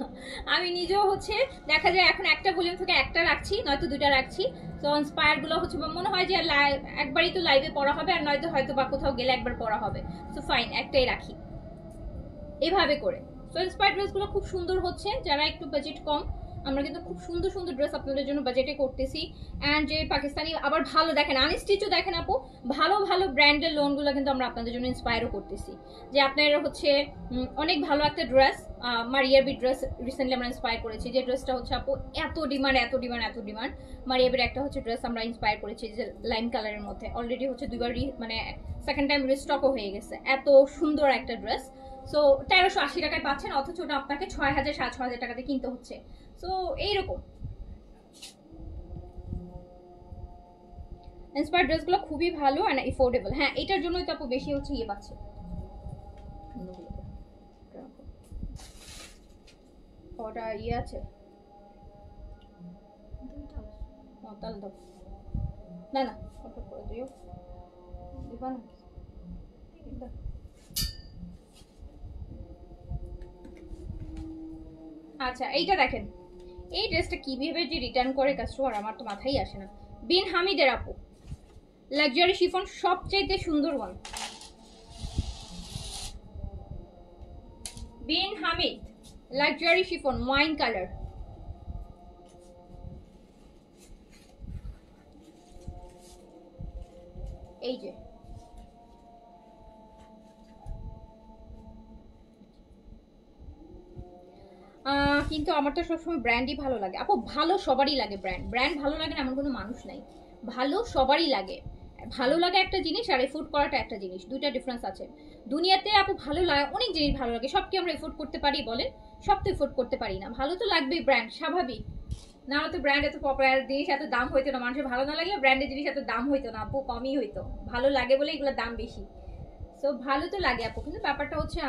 আমি নিজেও হচ্ছে দেখা যায় এখন একটা ভলিউম থেকে একটা রাখছি, নয়তো 2টা রাখছি। তো ইন্সপায়ার গুলো হচ্ছে মনে হয় যে একবারই তো লাইভে পড়া হবে, আর নয়তো হয়তো বা কোথাও গেলে একবার পড়া হবে, তো ফাইন একটাই রাখি এভাবে করে। সো ইন্সপায়ার্ড ড্রেসগুলো খুব সুন্দর হচ্ছে, যারা একটু বাজেট কম আমরা কিন্তু খুব সুন্দর সুন্দর ড্রেস আপনাদের জন্য বাজেটে করতেছি। অ্যান্ড যে পাকিস্তানি আবার ভালো দেখেন আনস্টিচও দেখেন আপু, ভালো ভালো ব্র্যান্ডের লোনগুলো কিন্তু আমরা আপনাদের জন্য ইন্সপায়ারও করতেছি। যে আপনার হচ্ছে অনেক ভালো একটা ড্রেস মারিয়াবির ড্রেস রিসেন্টলি আমরা ইন্সপায়ার করেছি, যে ড্রেসটা হচ্ছে আপু এত ডিমান্ড এত ডিমান্ড এত ডিমান্ড। মারিয়াবির একটা হচ্ছে ড্রেস আমরা ইন্সপায়ার করেছি যে লাইম কালারের মধ্যে, অলরেডি হচ্ছে 2বার মানে সেকেন্ড টাইম রিস্টকও হয়ে গেছে, এত সুন্দর একটা ড্রেস। সো 1380 টাকায় পাচ্ছেন, অথচ ওটা আপনাকে 6000-6500 টাকাতে কিনতে হচ্ছে। সো এইরকম ইন্সপায়ার ড্রেসগুলো খুবই ভালো আর এফোর্ডেবল। হ্যাঁ এটার জন্যই তো আপু বেশি হচ্ছে ইয়ে পাচ্ছে। ওটা ইয়ে আছে তাহলে দাও না না ওটা করে দিও দিবা না। আচ্ছা এইটা দেখেন, এই ড্রেসটা কিভাবে যে রিটার্ন করে কাস্টমার আমার তো মাথায় আসে না। বিন হামিদের আপু লাক্সারি শিফন সবচেয়ে সুন্দর one, Bin Hameed luxury chiffon wine colour. এই যে কিন্তু আমার তো সবসময় ব্র্যান্ডই ভালো লাগে আপু, ভালো সবারই লাগে, ব্র্যান্ড ভালো লাগে না এমন কোনো মানুষ নাই, ভালো সবারই লাগে। ভালো লাগে একটা জিনিস আর এফোর্ড করাটা একটা জিনিস, দুইটা ডিফারেন্স আছে। দুনিয়াতে আপু ভালো লাগে অনেক জিনিস ভালো লাগে, সব কি আমরা এফোর্ড করতে পারি বলেন? সব তো এফোর্ড করতে পারি না, ভালো তো লাগবেই, ব্র্যান্ড স্বাভাবিক না হলে তো ব্র্যান্ড এত পপুলার জিনিস এত দাম হইতো না, মানুষের ভালো না লাগলে ব্র্যান্ডের জিনিস এত দাম হইতো না আপু, কমই হইতো, ভালো লাগে বলে এগুলোর দাম বেশি। সো ভালো তো লাগে আপু, কিন্তু ব্যাপারটা হচ্ছে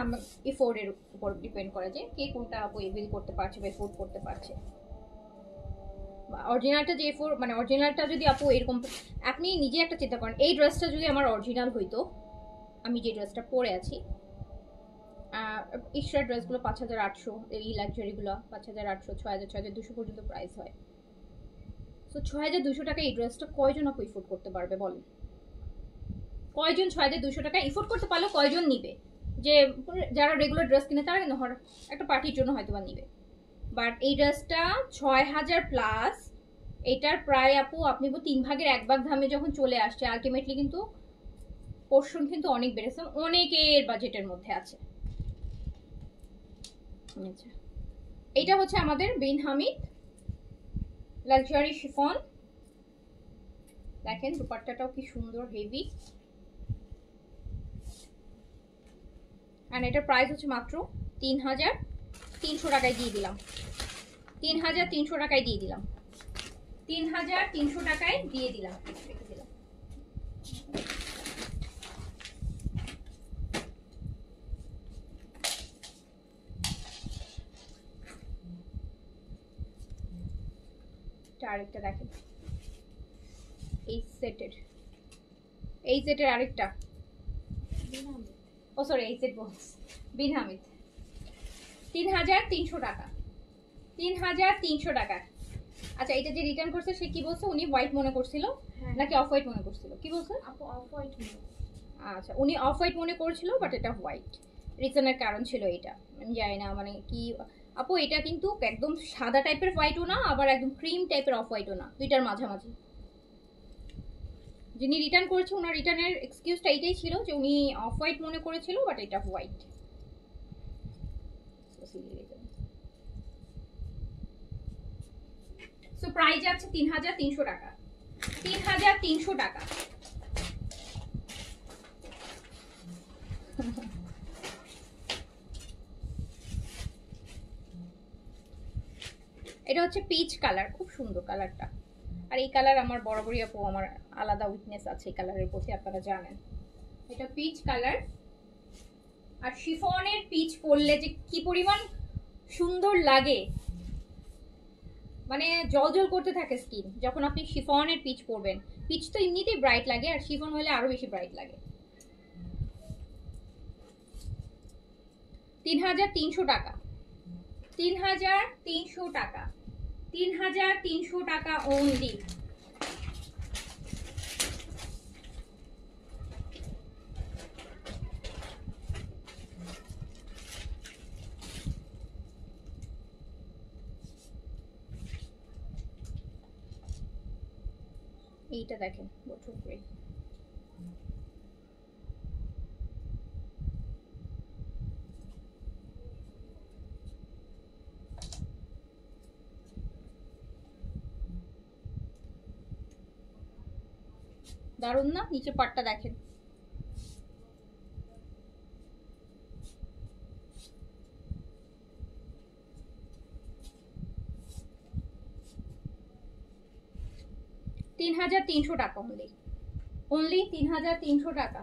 এফোর্ডের উপর ডিপেন্ড করে যে কে কোনটা আপু এভিল করতে পারছে বা এফোর্ড করতে পারছে। অরিজিনালটা যে এফোর্ড মানে অরিজিনালটা যদি আপু এরকম আপনি নিজে একটা চিন্তা করেন, এই ড্রেসটা যদি আমার অরিজিনাল হইতো, আমি যে ড্রেসটা পরে আছি এক্সট্রা ড্রেসগুলো 5800, এই লাক্সারিগুলো 5800, 6200 পর্যন্ত প্রাইস হয়। সো 6200 টাকা এই ড্রেসটা কয়জন আপু এফোর্ড করতে পারবে বলেন? কয়জন 6200 টাকা এফোর্ড করতে পারলে কয়জন নিবে? যে যারা রেগুলার ড্রেস কিনে তারা কিন্তু একটা পার্টির জন্য হয়তো বা নিবে। বাট এই ড্রেসটা 6000 প্লাস, এটার প্রায় আপু আপনি 3 ভাগের 1 ভাগ দামে যখন চলে আসছে, আলটিমেটলি কিন্তু পোর্শন কিন্তু অনেক বেড়েছে, অনেকের বাজেটের মধ্যে আছে। আচ্ছা এটা হচ্ছে আমাদের বিন হামিদ লাক্সারি শিফন, দেখেন দুপাট্টাটাও কি সুন্দর হেভি, আর এটার প্রাইস হচ্ছে মাত্র 3300 টাকায় দিয়ে দিলাম, 3300 টাকায় দিয়ে দিলাম, 3300 টাকায় দিয়ে দিলাম। আরেকটা দেখেন, এই সেটের আরেকটা, ও সরি এই সেট বক্স বিন হামিদ 3300 টাকা, 3300 টাকা। আচ্ছা এটা যে রিটার্ন করছে সে কি বলছে, উনি হোয়াইট মনে করছিল নাকি অফ হোয়াইট মনে করছিল, কি বলছে?
আপু অফ হোয়াইট মনে।
আচ্ছা উনি অফ হোয়াইট মনে করছিল, বাট এটা হোয়াইট। রিজনের কারণ ছিল এটা, আমি জানি না মানে কি আপু। এটা কিন্তু একদম সাদা টাইপের হোয়াইটও না, আবার একদম ক্রিম টাইপের অফ হোয়াইটও না, দুইটার মাঝামাঝি। যিনি রিটার্ন করেছে ওনার রিটার্নের এক্সকিউজটা এইটাই ছিল যে উনি অফ হোয়াইট মনে করেছিল, বাট এটা হোয়াইট। সো প্রাইস যাচ্ছে 3300 টাকা, 3300 টাকা। এটা হচ্ছে পিচ কালার, খুব সুন্দর কালারটা। আর এই কালার আমার বরাবরই আপু আমার আলাদা উইকনেস আছে এই কালারের প্রতি, আপনারা জানেন। এটা পিচ কালার, আর শিফনের পিচ পরলে যে কি পরিমাণ সুন্দর লাগে, মানে জল করতে থাকে স্কিন যখন আপনি শিফনের পিচ পরবেন। পিচ তো এমনিতেই ব্রাইট লাগে, আর শিফন হলে আরো বেশি ব্রাইট লাগে। 3300 টাকা, 3300 টাকা, 3300 টাকা অনলি। এইটা দেখেন বটল গ্রে, দারুণ না? নিচে পাটটা দেখেন, $3300 টাকা অনলি, অনলি 3300 টাকা।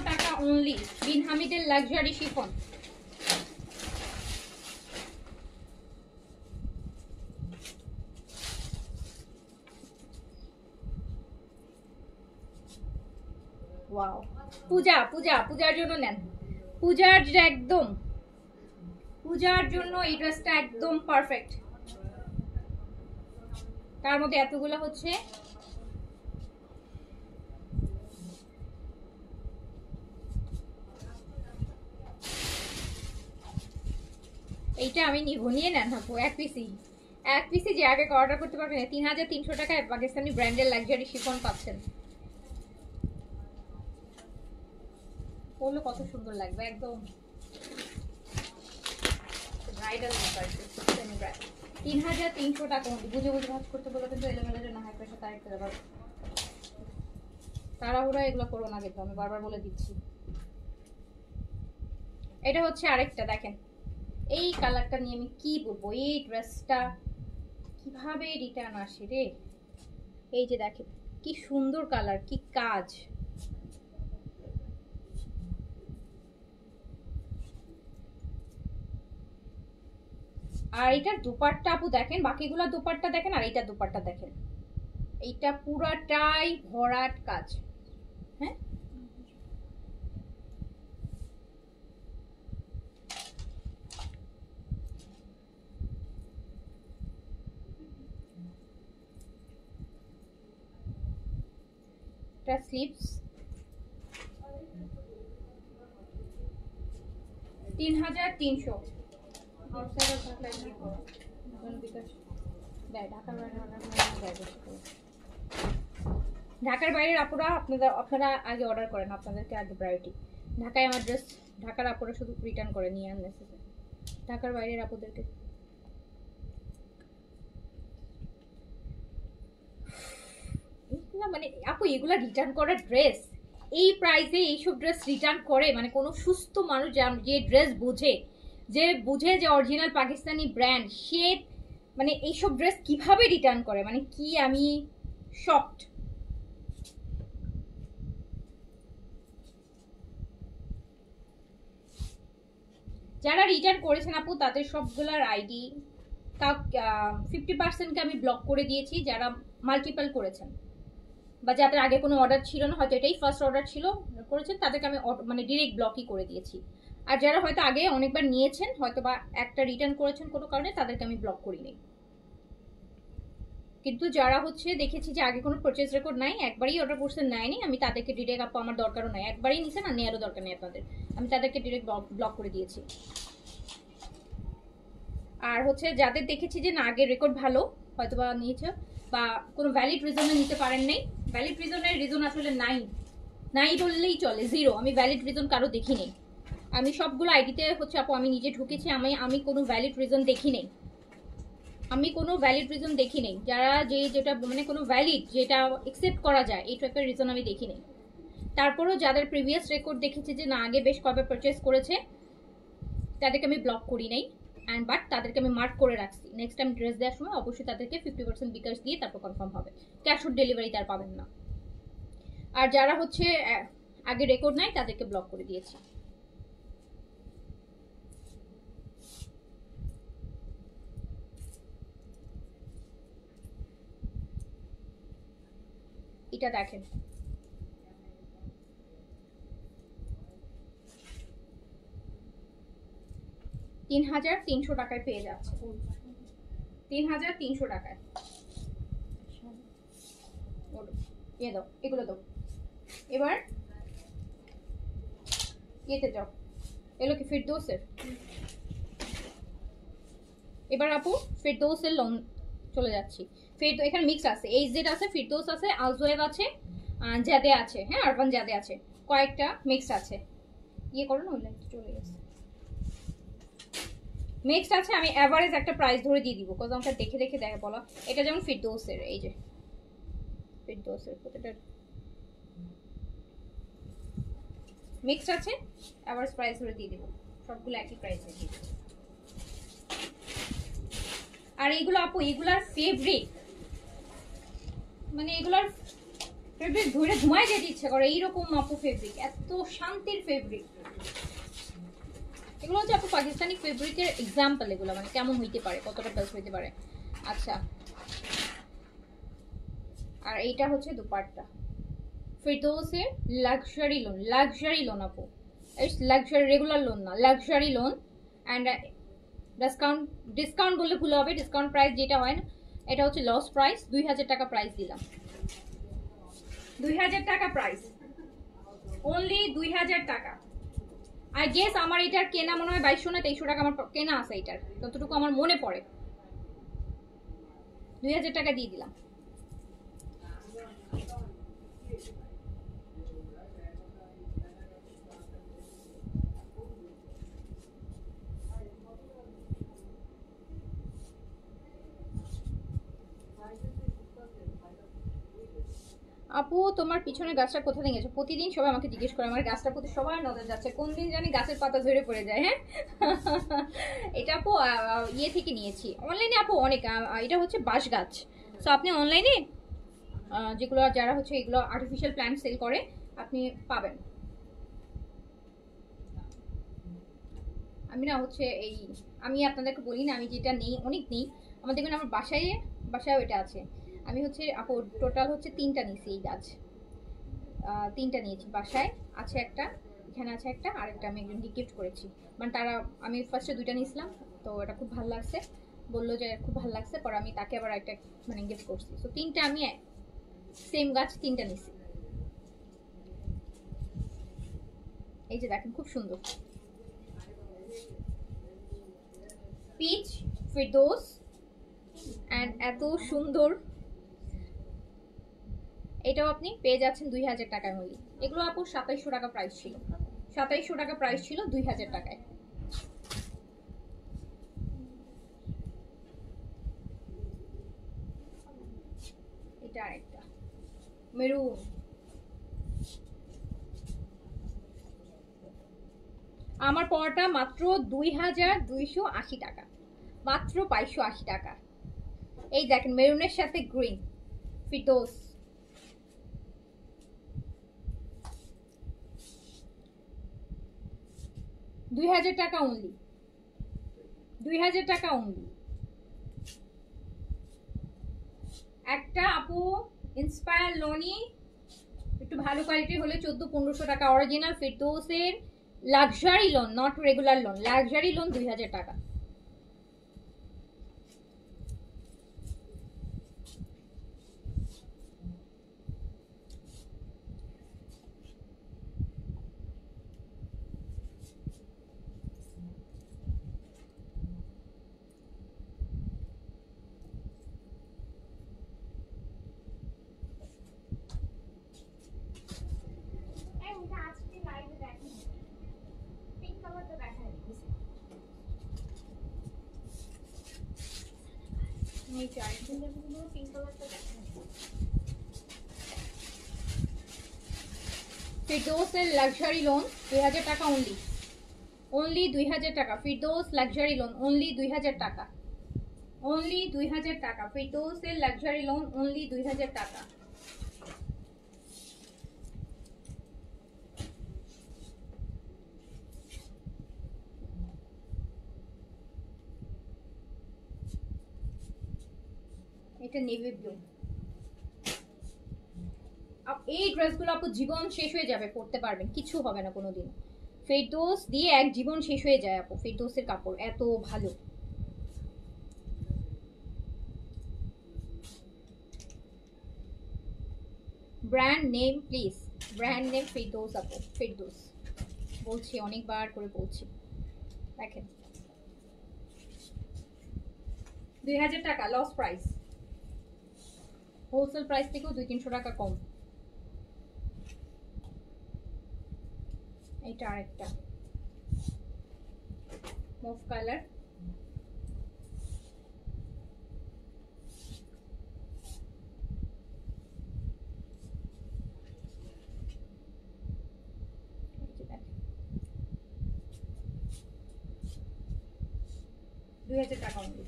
টাকা অনলি, বিন হামিদের লাক্সারি শিফন। ওয়াও, পূজার জন্য নেন, পূজার জন্য এই ড্রেসটা একদম পারফেক্ট। তার মধ্যে এতগুলো হচ্ছে এইটা আমি নিব, নিয়ে নেন আপু, এক পিসি যে আগে অর্ডার করতে পারবেন 3300 টাকায় পাকিস্তানি ব্র্যান্ডের লাক্সারি শিফন পাচ্ছেন। পরলে কত সুন্দর লাগবে, একদম ব্রাইডাল মেকআপ। 3300 টাকা বুঝে ভাজ করতে বলে কিন্তু এলোমেলো না হয়, পয়সা তারিখ করে আবার তাড়াহুড়া এগুলো করো না, কিন্তু আমি বারবার বলে দিচ্ছি। এটা হচ্ছে আরেকটা দেখেন, এই কালারটা নিয়ে আমি কি বলবো, এই ড্রেসটা কিভাবে রিটার্ন আসে রে। এই যে দেখেন কি সুন্দর কালার, কি কাজ, আর এটার দুপাট্টা আপু দেখেন, বাকিগুলো দুপাট্টা দেখেন, আর এইটা দুপাট্টা দেখেন, এইটা পুরাটাই ভরাট কাজ। হ্যাঁ এটা স্লিভস 3300। ঢাকার বাইরের আপুরা আপনারা আগে অর্ডার করেন, আপনাদেরকে আগে প্রায়োরিটি। ঢাকায় আমার ড্রেস ঢাকার আপুরা শুধু রিটার্ন করে নিয়ে আনতেছে, ঢাকার বাইরের আপুদেরকে মানে আপু এগুলা রিটার্ন করার ড্রেস, এই প্রাইসে এইসব ড্রেস রিটার্ন করে মানে কোনো সুস্থ মানুষ যে ড্রেস বুঝে যে অরিজিনাল পাকিস্তানি ব্র্যান্ড, সে মানে এইসব ড্রেস কিভাবে রিটার্ন করে, মানে কি আমি শকড। যারা রিটার্ন করেছেন আপু তাদের সবগুলার আইডি 50%কে আমি ব্লক করে দিয়েছি, যারা মাল্টিপল করেছেন বা যাদের আগে কোনো অর্ডার ছিল না, হয়তো এটাই ফার্স্ট অর্ডার ছিল করেছেন, তাদেরকে আমি মানে ডিরেক্ট ব্লকই করে দিয়েছি। আর যারা হয়তো আগে অনেকবার নিয়েছেন হয়তো বা একটা রিটার্ন করেছেন কোনো কারণে, তাদেরকে আমি ব্লক করিনি। কিন্তু যারা হচ্ছে দেখেছি যে আগে কোনো পারচেজ রেকর্ড নাই, একবারই অর্ডার করছেন নেয়নি, আমি তাদেরকে ডিরেক্ট আপু আমার দরকারও নাই, একবারই নিছেন আর নেওয়ারও দরকার নেই আপনাদের, আমি তাদেরকে ডিরেক্ট ব্লক করে দিয়েছি। আর হচ্ছে যাদের দেখেছি যে না আগের রেকর্ড ভালো হয়তো বা নিয়েছে বা কোনো ভ্যালিড রিজনে নিতে পারেন নাই, ভ্যালিড রিজনের রিজন আসলে নাই, নাই বললেই চলে, জিরো। আমি ভ্যালিড রিজন কারো দেখি নেই, আমি সবগুলো আইডিতে হচ্ছে আপু আমি নিজে ঢুকেছি, আমি কোনো ভ্যালিড রিজন দেখি নেই, আমি কোনো ভ্যালিড রিজন দেখি নেই, যারা যেটা মানে কোনো ভ্যালিড যেটা একসেপ্ট করা যায় এই টাইপের রিজন আমি দেখি নেই। তারপরেও যাদের প্রিভিয়াস রেকর্ড দেখেছি যে না আগে বেশ কবে পারচেস করেছে, তাদেরকে আমি ব্লক করি নাই, অ্যান্ড বাট তাদেরকে আমি মার্ক করে রাখছি, নেক্সট টাইম ড্রেস দেওয়ার সময় অবশ্যই তাদেরকে 50% বিকাশ দিয়ে তারপর কনফার্ম হবে, ক্যাশ অন ডেলিভারি তার পাবেন না। আর যারা হচ্ছে আগে রেকর্ড নাই তাদেরকে ব্লক করে দিয়েছি। এটা দেখেন, $3,300 টাকায় পেয়ে যাচ্ছে, 3,300 টাকায়। দাও এগুলো দাও, এবার ইয়েতে যাও, এগুলো কি ফিরদৌসের, এবার আপু ফিরদৌসের লোন চলে যাচ্ছি। এখানে মিক্স আছে, এইচজেড আছে, ফিরদৌস আছে, আলজোয়েব আছে, জাদে আছে, হ্যাঁ আরবান জাদে আছে, কয়েকটা মিক্স আছে। ইয়ে করো না, ওই লাইনটা চলে গেছে, মিক্সড আছে। আমি এভারেজ একটা প্রাইস ধরে দিয়ে দিব, কজ আমাকে দেখে দেখে দেখে বলা। এটা যেমন ফিরদৌসের, এই যে ফিরদৌসের প্রত্যেকটা মিক্সড আছে, এভারেজ প্রাইস ধরে দিয়ে দিব, সবগুলো একই প্রাইসে দিয়ে দিব। আর এইগুলো আপু এগুলার ফেব্রিক, মানে এগুলার ফেব্রিক ধরে ধুমাই যেতে ইচ্ছা করে, এইরকম আপু ফেব্রিক, এত শান্তির ফেব্রিক। এগুলো হচ্ছে আপু পাকিস্তানি ফেব্রিকের এক্সাম্পল, এগুলো মানে কেমন হইতে পারে, কতটা বেস্ট হইতে পারে। আচ্ছা, আর এইটা হচ্ছে দুপাট্টা, ফিরদৌসের লাক্সারি লোন, লাক্সারি লোন আপু, ইটস লাক্সারি, রেগুলার লোন না, লাক্সারি লোন। অ্যান্ড ডিসকাউন্ট বললে ভুল হবে, ডিসকাউন্ট প্রাইস যেটা হয় না, এটা হচ্ছে লস প্রাইস, 2,000 টাকা প্রাইস দিলাম, 2,000 টাকা প্রাইস, অনলি 2,000 টাকা। আই গেস আমার এটার কেনা মনে হয় 2,200 না 2,300 টাকা আমার কেনা আছে, এটার যতটুকু আমার মনে পড়ে, 2,000 টাকা দিয়ে দিলাম। আপু তোমার পিছনে গাছটা কোথা থেকে গেছে? প্রতিদিন সবাই আমাকে জিজ্ঞেস করে, আমার গাছটার প্রতি সবার নজর যাচ্ছে, কোন দিন জানি গাছের পাতা ঝরে পড়ে যায়। হ্যাঁ এটা আপু ইয়ে থেকে নিয়েছি অনলাইনে আপু, অনেক এটা হচ্ছে বাঁশ গাছ। সো আপনি অনলাইনে যেগুলো যারা হচ্ছে এগুলো আর্টিফিশিয়াল প্ল্যান্ট সেল করে আপনি পাবেন। আমি না হচ্ছে এই, আমি আপনাদেরকে বলি না, আমি যেটা নেই অনেক নেই, আমার দেখবেন আমার বাসায় ওইটা আছে। আমি হচ্ছে আপু টোটাল হচ্ছে 3টা নিয়েছি, এই গাছ 3টা নিয়েছি, বাসায় আছে একটা, এখানে আছে একটা, আরেকটা আমি একজনকে গিফট করেছি। মানে তারা, আমি ফার্স্টে 2টা নিয়েছিলাম, তো এটা খুব ভালো লাগছে, বললো যে খুব ভালো লাগছে, পরে আমি তাকে আবার একটা মানে গিফট করছি। তো 3টা আমি সেম গাছ 3টা নিয়েছি। এই যে দেখেন খুব সুন্দর, পিচ ফিরদৌস, অ্যান্ড এত সুন্দর, এটাও আপনি পেয়ে যাচ্ছেন 2,000 টাকার মূল্যে। এগুলো আপু 2,700 টাকা প্রাইস ছিল, 2,700 টাকা প্রাইস ছিল 2,000 টাকায়। এটা আরেকটা মেরুন, আমার পড়াটা মাত্র 2,280 টাকা, মাত্র 2,280 টাকা। এই দেখেন মেরুনের সাথে গ্রিন ফিরদৌস, $2,000 টাকা অনলি, 2000 টাকা অনলি। একটা আপু ইন্সপায়ার লোনি একটু ভালো কোয়ালিটির হলে 1400-1500 টাকা। অরিজিনাল ফিরদৌসের luxury lawn, not regular lawn, luxury lawn 2000 টাকা।
এই ওটা আজকে লাইভে দেখেন, পিঙ্ক কালারটা দেখায় দিয়েছে।
এই চাই
পিঙ্ক কালারটা দেখায়।
ফিরদৌসের লাক্সারি লোন 2000 টাকা অনলি, অনলি 2000 টাকা। ফিরদৌস লাক্সারি লোন অনলি 2000 টাকা, অনলি 2000 টাকা। ফিরদৌসের লাক্সারি লোন অনলি 2000 টাকা। এটা নেভি ব্লু। এই ড্রেসগুলো আপু জীবন শেষ হয়ে যাবে, পরতে পারবেন, কিছু হবে না কোনোদিন। ফিরদৌস দিয়ে এক জীবন শেষ হয়ে যায় আপু, ফিরদৌসের কাপড় এত ভালো। Brand name please, brand name Firdous আপু, ফিরদৌস বলছি, অনেকবার করে বলছি। দেখেন 2000 টাকা লস প্রাইস, হোলসেল প্রাইস থেকেও 200-300 টাকা কম। এটা আরেকটা মুভ কালার, $2000 টাকা অনলি।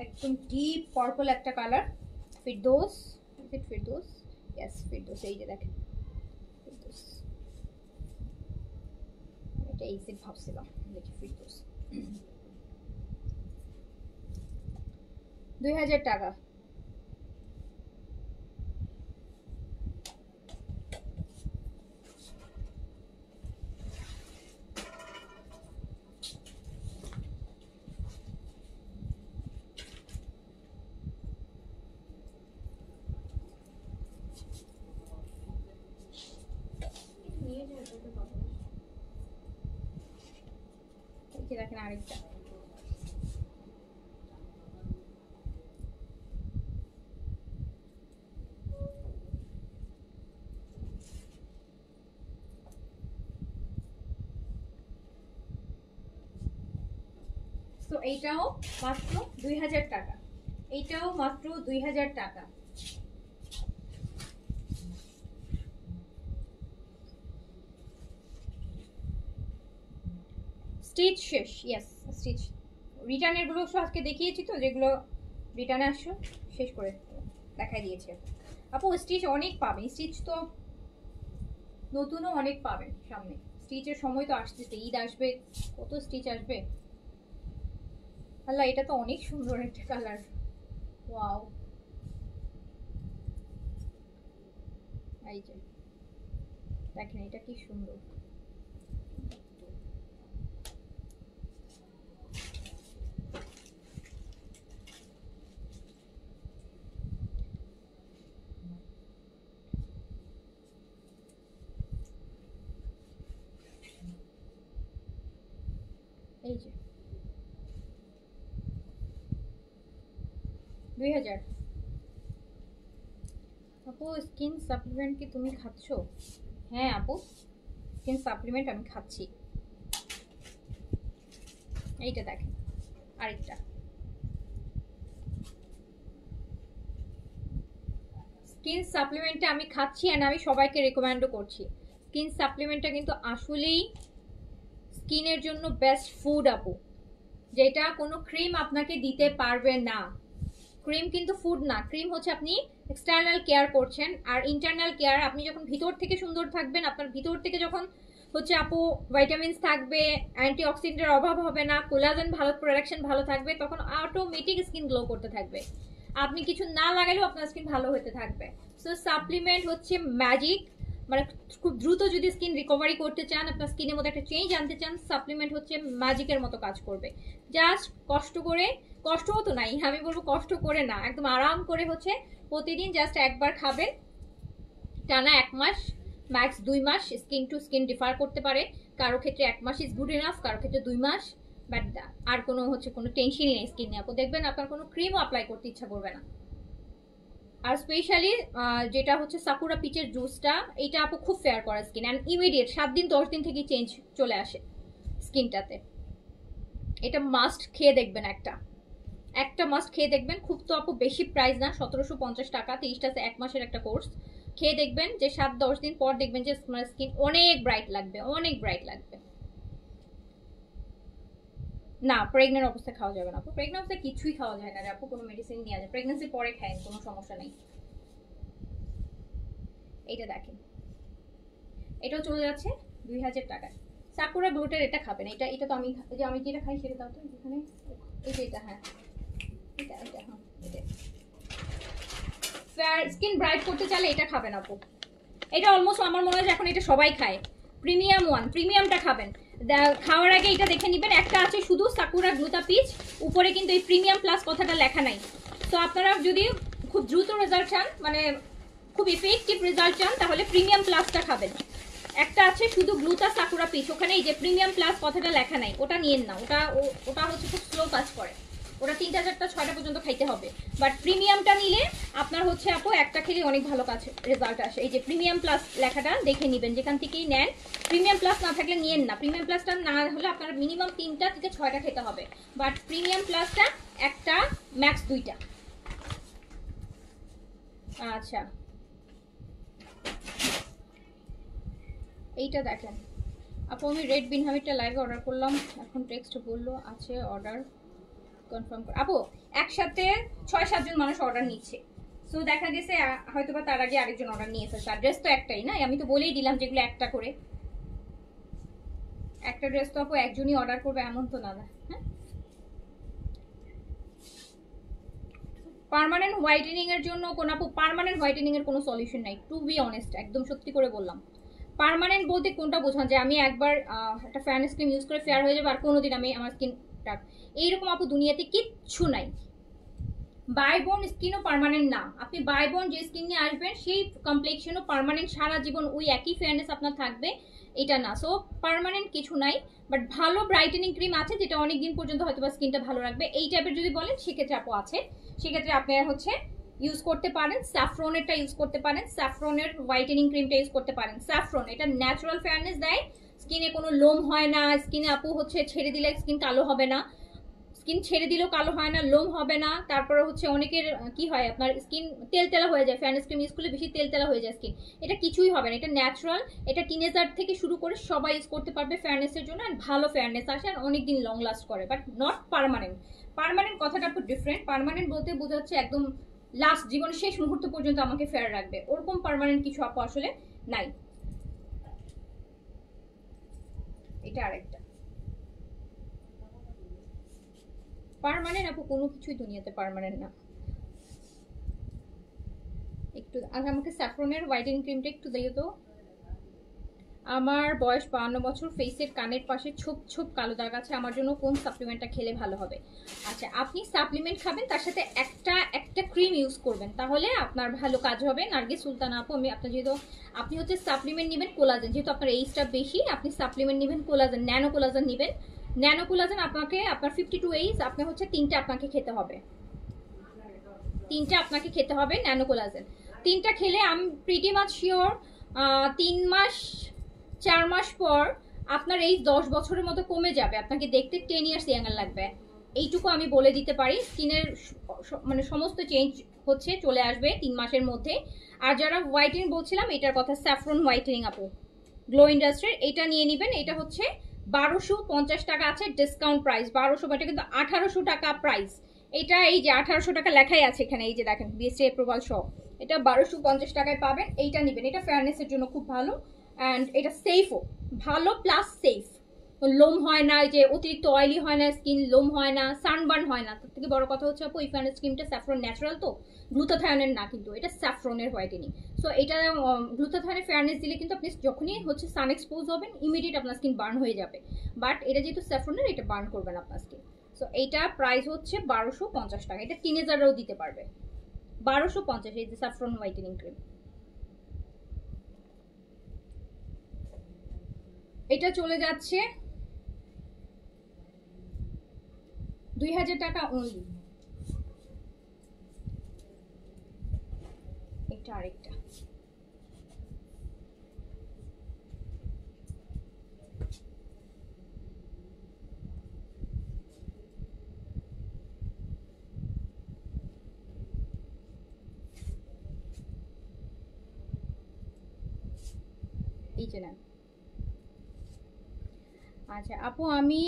একদম ডিপ পার্পল একটা colour, Firdous, is it Firdous? Yes Firdous. এই যে দেখেন ফিরদৌস, এটা ইজি ভাবছিলাম, দেখি ফিরদৌস। 2000 টাকা।
নিয়ে যাবে তো বাবা।
এই যে দেখেন আরেকটা, তো এইটাও মাত্র 2000 টাকা, এইটাও মাত্র 2000 টাকা। স্টিচ শেষ, ইয়েস স্টিচ। রিটার্নের গুলো আজকে দেখিয়েছি তো, যেগুলো রিটার্নে আসছো শেষ করে দেখাই দিয়েছি আপু। স্টিচ অনেক পাবেন, স্টিচ তো নতুনও অনেক পাবেন সামনে। স্টিচের সময় তো আসতেছে, ঈদ আসবে, কত স্টিচ আসবে। আল্লাহ এটা তো অনেক সুন্দর একটা কালার, ওয়াও। এই যে দেখেন এটা কি সুন্দর, এই যে 2000। আপু স্কিন সাপ্লিমেন্ট কি তুমি খাচ্ছ? হ্যাঁ আপু, স্কিন সাপ্লিমেন্ট আমি খাচ্ছি। এইটা দেখেন আরেকটা, স্কিন সাপ্লিমেন্টটা আমি খাচ্ছি এন্ড আমি সবাইকে রেকমেন্ডও করছি। স্কিন সাপ্লিমেন্টটা কিন্তু আসলেই স্কিনের জন্য বেস্ট ফুড আপু, যেটা কোনো ক্রিম আপনাকে দিতে পারবে না। ক্রিম কিন্তু ফুড না, ক্রিম হচ্ছে আপনি এক্সটার্নাল কেয়ার করছেন, আর ইন্টারনাল কেয়ার আপনি যখন ভিতর থেকে সুন্দর থাকবেন, আপনার ভিতর থেকে যখন হচ্ছে আপু ভাইটামিনস থাকবে, অ্যান্টিঅক্সিডেন্টের অভাব হবে না, কোলাজেন ভালো, প্রোডাকশন ভালো থাকবে, তখন অটোমেটিক স্কিন গ্লো করতে থাকবে। আপনি কিছু না লাগালেও আপনার স্কিন ভালো হতে থাকবে। সো সাপ্লিমেন্ট হচ্ছে ম্যাজিক, মানে খুব দ্রুত যদি স্কিন রিকভারি করতে চান, আপনার স্কিনের মধ্যে একটা চেঞ্জ আনতে চান, সাপ্লিমেন্ট হচ্ছে ম্যাজিকের মতো কাজ করবে। জাস্ট কষ্ট করে, কষ্টও তো নাই, আমি বলবো কষ্ট করে না, একদম আরাম করে হচ্ছে প্রতিদিন জাস্ট একবার খাবেন, টানা 1 মাস, ম্যাক্স 2 মাস, স্কিন টু স্কিন ডিফার করতে পারে, কারো ক্ষেত্রে 1 মাস ইজ গুড এনাফ, কারো ক্ষেত্রে 2 মাস, বাট আর কোনো হচ্ছে কোনো টেনশনই নেই স্কিন নিয়ে। আপু দেখবেন আপনার কোনো ক্রিমও অ্যাপ্লাই করতে ইচ্ছা করবে না। আর স্পেশালি যেটা হচ্ছে সাকুরা পিচের জুসটা, এটা আপু খুব ফেয়ার করে স্কিন, অ্যান্ড ইমিডিয়েট 7 দিন 10 দিন থেকে চেঞ্জ চলে আসে স্কিনটাতে। এটা মাস্ট খেয়ে দেখবেন, একটা মাস্ট খেয়ে দেখবেন। খুব তো আপু বেশি প্রাইস না, 1750 টাকা, 30টা 1 মাসের একটা কোর্স। খেয়ে দেখবেন যে 7-10 দিন পর দেখবেন যে আপনার স্কিন অনেক ব্রাইট লাগবে, অনেক ব্রাইট লাগবে। না, প্রেগনেন্ট অবস্থায় খাওয়া যাবে না আপু, প্রেগনেন্ট অবস্থায় কিছুই খাওয়া যায় না আপু, কোনো মেডিসিন নেওয়া যায়, প্রেগনেন্সির পরে খায় কোনো সমস্যা নেই। এইটা দেখেন, এটাও চলে যাচ্ছে 2000 টাকায়। সাকুরা গ্লুটের এটা খাবেন, এটা তো আমি যে আমি যেটা খাই সেটা দাও তো এখানে, এই যে এটা, হ্যাঁ এটা হ্যাঁ, এটা ফেয়ার স্কিন ব্রাইট করতে চাইলে এটা খাবেন আপু। এটা অলমোস্ট আমার মনে হয় এখন এটা সবাই খায়, প্রিমিয়াম ওয়ান, প্রিমিয়ামটা খাবেন। খাওয়ার আগে এটা দেখে নেবেন, একটা আছে শুধু সাকুরা গ্লুটা পিচ, উপরে কিন্তু এই প্রিমিয়াম প্লাস কথাটা লেখা নাই। তো আপনারা যদি খুব দ্রুত রেজাল্ট চান, মানে খুব ইফেক্টিভ রেজাল্ট চান, তাহলে প্রিমিয়াম প্লাসটা খাবেন। একটা আছে শুধু গ্লুটা সাকুরা পিচ, ওখানে এই যে প্রিমিয়াম প্লাস কথাটা লেখা নাই, ওটা নিয়েন না, ওটা হচ্ছে খুব স্লো কাজ করে, ওটা 3টা 4টা 6টা পর্যন্ত খাইতে হবে। বাট প্রিমিয়ামটা নিলে আপনার হচ্ছে আপু একটা খেলে অনেক ভালো কাজ রেজাল্ট আসে। এই যে প্রিমিয়াম প্লাস লেখাটা দেখে নেবেন, যেখান থেকেই নেন। প্রিমিয়াম প্লাস না থাকলে নিয়েন না, প্রিমিয়াম প্লাসটা না হলে আপনার মিনিমাম 3টা থেকে 6টা খেতে হবে, বাট প্রিমিয়াম প্লাসটা একটা, ম্যাক্স 2টা। আচ্ছা, এইটা দেখেন আপু, আমি রেড বিন হামিদটা লাইভে অর্ডার করলাম, এখন টেক্সট বললো আছে অর্ডার কনফার্ম করে। আপু একসাথে 6-7 জন মানুষ অর্ডার নিচ্ছে, সো দেখা গেছে হয়তো বা তার আগে আরেকজন অর্ডার নিয়ে ফেলছে। আর ড্রেস তো একটাই না, আমি তো বলেই দিলাম যেগুলো একটা করে, একটা ড্রেস তো আপু একজনই অর্ডার করবে এমন তো না, হ্যাঁ। পার্মানেন্ট হোয়াইটেনিং এর জন্য কোন আপু, পার্মানেন্ট হোয়াইটেনিং এর কোনো সলিউশন নাই, টু বি অনেস্ট, একদম সত্যি করে বললাম। পার্মানেন্ট বলতে কোনটা বোঝান, যে আমি একবার একটা ফেয়ারনেস ক্রিম ইউজ করে ফেয়ার হয়ে যাবে আর কোনোদিন আমি আমার স্কিন ডার্ক, এইরকম আপু দুনিয়াতে কিচ্ছু নাই। বাইবোন স্কিনও পার্মানেন্ট না, আপনি বাইবোন যে স্কিন নিয়ে আসবেন সেই কমপ্লেক্সনও পার্মানেন্ট সারা জীবন ওই একই ফেয়ারনেস আপনার থাকবে, এটা না। সো পার্মানেন্ট কিছু নাই, বাট ভালো ব্রাইটেনিং ক্রিম আছে যেটা অনেক দিন পর্যন্ত হয়তো বা স্কিনটা ভালো রাখবে, এই টাইপের যদি বলেন সেক্ষেত্রে আপু আছে, সেক্ষেত্রে আপনারা হচ্ছে ইউজ করতে পারেন, স্যাফরনেরটা ইউজ করতে পারেন, স্যাফরনের হোয়াইটেনিং ক্রিমটা ইউজ করতে পারেন। স্যাফরন এটা ন্যাচারাল ফেয়ারনেস দেয়, স্কিনে কোনো লোম হয় না, স্কিনে আপু হচ্ছে ছেড়ে দিলে স্কিন কালো হবে না, স্কিন ছেড়ে দিলেও কালো হয় না, লোম হবে না। তারপরে হচ্ছে অনেকের কি হয়, আপনার স্কিন তেলতেলা হয়ে যায়, ফেয়ারনেস ক্রিম ইউজ করলে বেশি তেলতেলা হয়ে যায় স্কিন, এটা কিছুই হবে না, এটা ন্যাচারাল, এটা টিনেজার থেকে শুরু করে সবাই ইউজ করতে পারবে ফেয়ারনেসের জন্য, আর ভালো ফেয়ারনেস আসে আর অনেকদিন লং লাস্ট করে, বাট নট পার্মানেন্ট। পার্মানেন্ট কথাটা একটু ডিফারেন্ট, পার্মানেন্ট বলতে বোঝাচ্ছে একদম লাস্ট জীবনের শেষ মুহূর্ত পর্যন্ত আমাকে ফেয়ার রাখবে, ওরকম পার্মানেন্ট কিছু আপু আসলে নাই। এটা আরেকটা পার্মানেন্ট আপু, কোনো কিছুই দুনিয়াতে পার্মানেন্ট না। একটু আমাকে স্যাফরনের হোয়াইটেনিং ক্রিমটা একটু দিও তো। আমার বয়স 52 বছর, ফেসের কানের পাশে ছোপ ছোপ কালো দাগ আছে, আমার জন্য কোন সাপ্লিমেন্টটা খেলে ভালো হবে? আচ্ছা, আপনি সাপ্লিমেন্ট খাবেন, তার সাথে একটা ক্রিম ইউজ করবেন, তাহলে আপনার ভালো কাজ হবে। নার্গিস সুলতানা আপু, আমি আপনার যেহেতু আপনি হচ্ছে সাপ্লিমেন্ট নেবেন কোলাজেন, যেহেতু আপনার এইজটা বেশি, আপনি সাপ্লিমেন্ট নেবেন কোলাজেন, ন্যানো কোলাজেন নেবেন। ন্যানো কোলাজেন আপনাকে, আপনার 52 এইজ, আপনি হচ্ছে 3টা আপনাকে খেতে হবে, 3টা আপনাকে খেতে হবে ন্যানো কোলাজেন। 3টা খেলে আমি প্রিটি মাচ শিওর 3 মাস 4 মাস পর আপনার এই 10 বছরের মতো কমে যাবে, আপনাকে দেখতে 10 ইয়ার্স ইয়াঙ্গার লাগবে, এইটুকু আমি বলে দিতে পারি। স্কিনের মানে সমস্ত চেঞ্জ হচ্ছে চলে আসবে 3 মাসের মধ্যে। আর যারা হোয়াইটেনিং বলছিলাম, এটার কথা স্যাফরন হোয়াইটেনিং আপু, গ্লো ইন্ডাস্ট্রির, এটা নিয়ে নেবেন। এটা হচ্ছে 1250 টাকা আছে ডিসকাউন্ট প্রাইস। 1200, এটা কিন্তু 1800 টাকা প্রাইস। এটা এই যে 1800 টাকা লেখাই আছে এখানে, এই যে দেখেন বিএসসি অ্যাপ্রুভাল সহ। এটা 1250 টাকায় পাবেন। এইটা নেবেন, এটা ফেয়ারনেসের জন্য খুব ভালো অ্যান্ড এটা সেফও, ভালো প্লাস সেফ। লোম হয় না, এই যে অতিরিক্ত অয়েলি হয় না স্কিন, লোম হয় না, সানবার্ন হয় না। তার থেকে বড় কথা হচ্ছে আপু এই ফেয়ারনেস ক্রিমটা স্যাফরন ন্যাচারাল, তো গ্লুটাথায়নের না, কিন্তু এটা স্যাফরনের হোয়াইটেনিং। সো এটা গ্লুটাথায়নের ফেয়ারনেস দিলে কিন্তু আপনি যখনই হচ্ছে সান এক্সপোজ হবেন ইমিডিয়েট আপনার স্কিন বার্ন হয়ে যাবে, বাট এটা যেহেতু স্যাফরনের, এটা বার্ন করবে না আপনার স্কিন। সো এইটা প্রাইস হচ্ছে 1250 টাকা। এটা টিনেজাররাও দিতে পারবে। 1250 এই যে স্যাফরন হোয়াইটেনিং ক্রিম। এটা চলে যাচ্ছে 2000 টাকা অনলি। এটা আরেকটা এই যে না। আচ্ছা আপু, আমি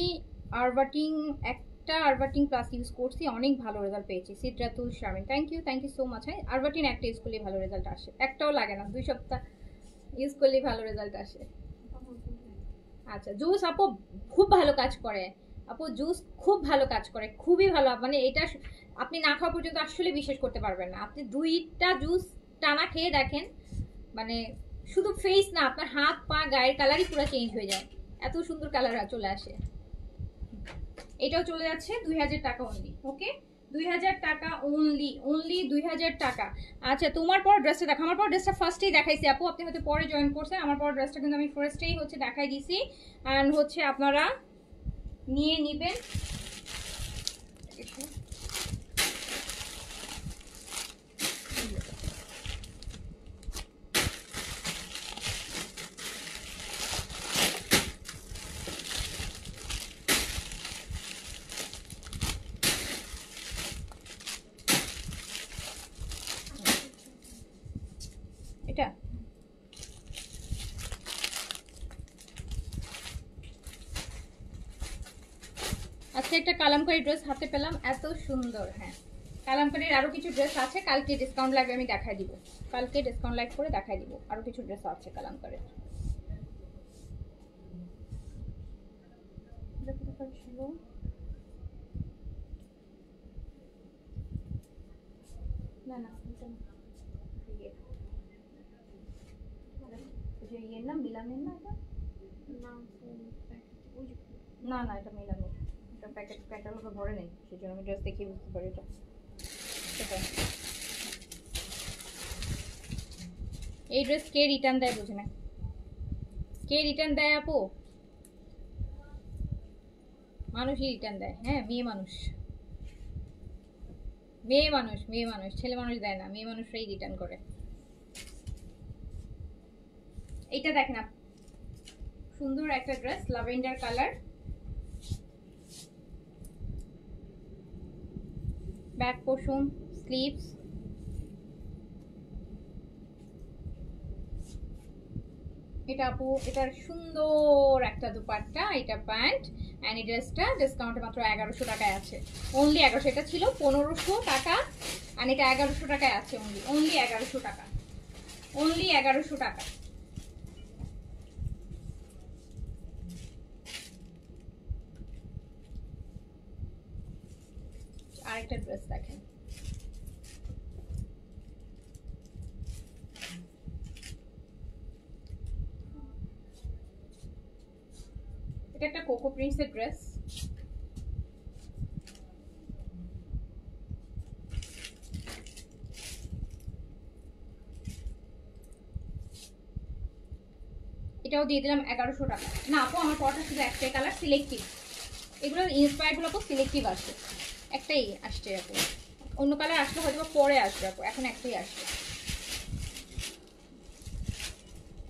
আরবাটিং একটা আরবাটিং প্লাস ইউজ করছি, অনেক ভালো রেজাল্ট পেয়েছি। Sidratul Sharmin, thank you so much. হ্যাঁ, আরবাটিন একটা ইউজ করলে ভালো রেজাল্ট আসে, একটাও লাগে না, 2 সপ্তাহ ইউজ করলে ভালো রেজাল্ট আসে। আচ্ছা জুস আপু খুব ভালো কাজ করে, আপু জুস খুব ভালো কাজ করে, খুবই ভালো। মানে এটা আপনি না খাওয়া পর্যন্ত আসলে বিশ্বাস করতে পারবেন না। আপনি 2টা জুস টানা খেয়ে দেখেন, মানে শুধু ফেস না, আপনার হাত পা গায়ের কালারই পুরো চেঞ্জ হয়ে যায়, এত সুন্দর কালার চলে আসে। এটাও চলে যাচ্ছে 2000 টাকা অনলি। ওকে, 2000 টাকা অনলি, 2000 টাকা। আচ্ছা তোমার পর ড্রেসটা দেখো। আমার পর ড্রেসটা ফার্স্টেই দেখাইছি আপু, আপনি হয়তো পরে জয়েন করছেন। আমার পর ড্রেসটা কিন্তু আমি ফার্স্টেই হচ্ছে দেখাই দিছি, অ্যান্ড হচ্ছে আপনারা নিয়ে নিবেন। এটা আজকে একটা কালামকারী ড্রেস হাতে পেলাম, এত সুন্দর। হ্যাঁ, কালামকারীর আরো কিছু ড্রেস আছে, কালকে ডিসকাউন্ট লাইভে আমি দেখাই দিব, কালকে ডিসকাউন্ট লাইভ করে দেখাই দিব, আরো কিছু ড্রেস আছে কালামকারীর। না না ইয়ে না, মিলানের না, এটা না না, এটা মিলানের, এটা প্যাকেট ক্যাটালগে ভরে নেই, সেই জন্য আমি ড্রেস দেখে বুঝতে পারি এটা। এই ড্রেস কে রিটার্ন দেয় বুঝে না, কে রিটার্ন দেয় আপু? মানুষই রিটার্ন দেয়। হ্যাঁ, মেয়ে মানুষ, মেয়ে মানুষ, মেয়ে মানুষ, ছেলে মানুষ দেয় না, মেয়ে মানুষরাই রিটার্ন করে। এইটা দেখ না, সুন্দর একটা dress, lavender colour, back portion, sleeves, এটা আপু এটার সুন্দর একটা দুপাট্টা, এটা প্যান্ট, এন্ড এই ড্রেসটা ডিসকাউন্টে মাত্র 1100 টাকায় আছে, অনলি 1100। এটা ছিল 1500 টাকা, আর এটা 1100 টাকায় আছে, অনলি 1100 টাকা, অনলি 1100 টাকা। আরেকটা ড্রেস দেখেন, এটা একটা কোকো প্রিন্সের ড্রেস, এটাও দিয়ে দিলাম 1100 টাকা। না আপু, আমার পরটা শুধু একটাই কালার, সিলেক্টিভ, এগুলো ইন্সপায়ার্ড গুলো আপু সিলেক্টিভ আসছে, একটাই আসছে আপু, অন্য কালার আসলে হয়তো পরে আসবে আপু, এখন একটাই আসছে।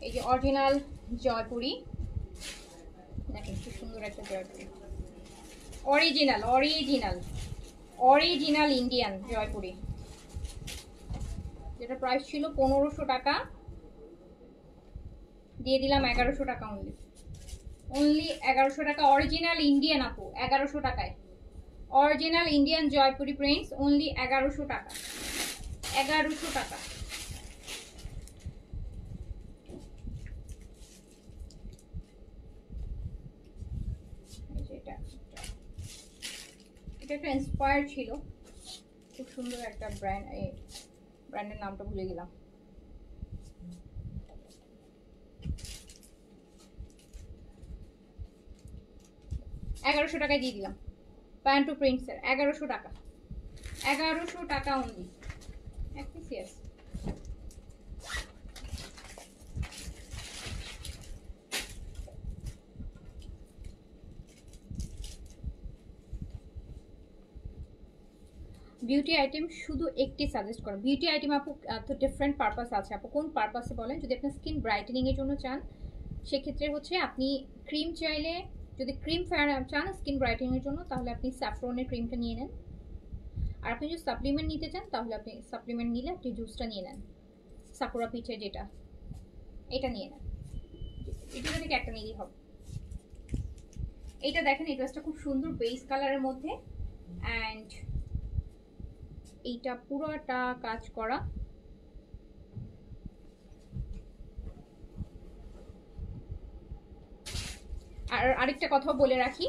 এই যে অরিজিনাল জয়পুরি, দেখেন কি সুন্দর একটা Jaipuri, original original original Indian Jaipuri, যেটা প্রাইস ছিল 1500 টাকা, দিয়ে দিলাম 1100 টাকা অনলি। অনলি 1100 টাকা, অরিজিনাল ইন্ডিয়ান আপু 1100 টাকায়, original Indian Jaipuri prints only 1100 টাকা, 1100 টাকা। এটা একটা ইন্সপায়ার ছিল, খুব সুন্দর একটা ব্র্যান্ড, এই ব্র্যান্ডের নামটা ভুলে গেলাম। $1100 টাকায় দিয়ে দিলাম, প্যান্টু প্রিন্টসের 1100 টাকা, 1100 টাকা অনলি, এক পিস। ইয়েস, বিউটি আইটেম শুধু একটি সাজেস্ট করো। বিউটি আইটেম আপু তো ডিফারেন্ট পারপাস আছে আপু, কোন পারপাসে বলেন? যদি আপনি স্কিন ব্রাইটেনিং এর জন্য চান সেক্ষেত্রে হচ্ছে আপনি ক্রিম চাইলে, যদি ক্রিম চান স্কিন ব্রাইটেনিং এর জন্য তাহলে আপনি স্যাফরনের ক্রিমটা নিয়ে নেন। আর আপনি যদি সাপ্লিমেন্ট নিতে চান তাহলে আপনি সাপ্লিমেন্ট নিলে আপনি জুসটা নিয়ে নেন, সাকুরা পিচের যেটা, এটা নিয়ে নেন। এটা থেকে একটা নিলেই হবে। এইটা দেখেন, এই ড্রেসটা খুব সুন্দর বেস কালারের মধ্যে, অ্যান্ড এইটা পুরোটা কাজ করা। আর আরেকটা কথা বলে রাখি,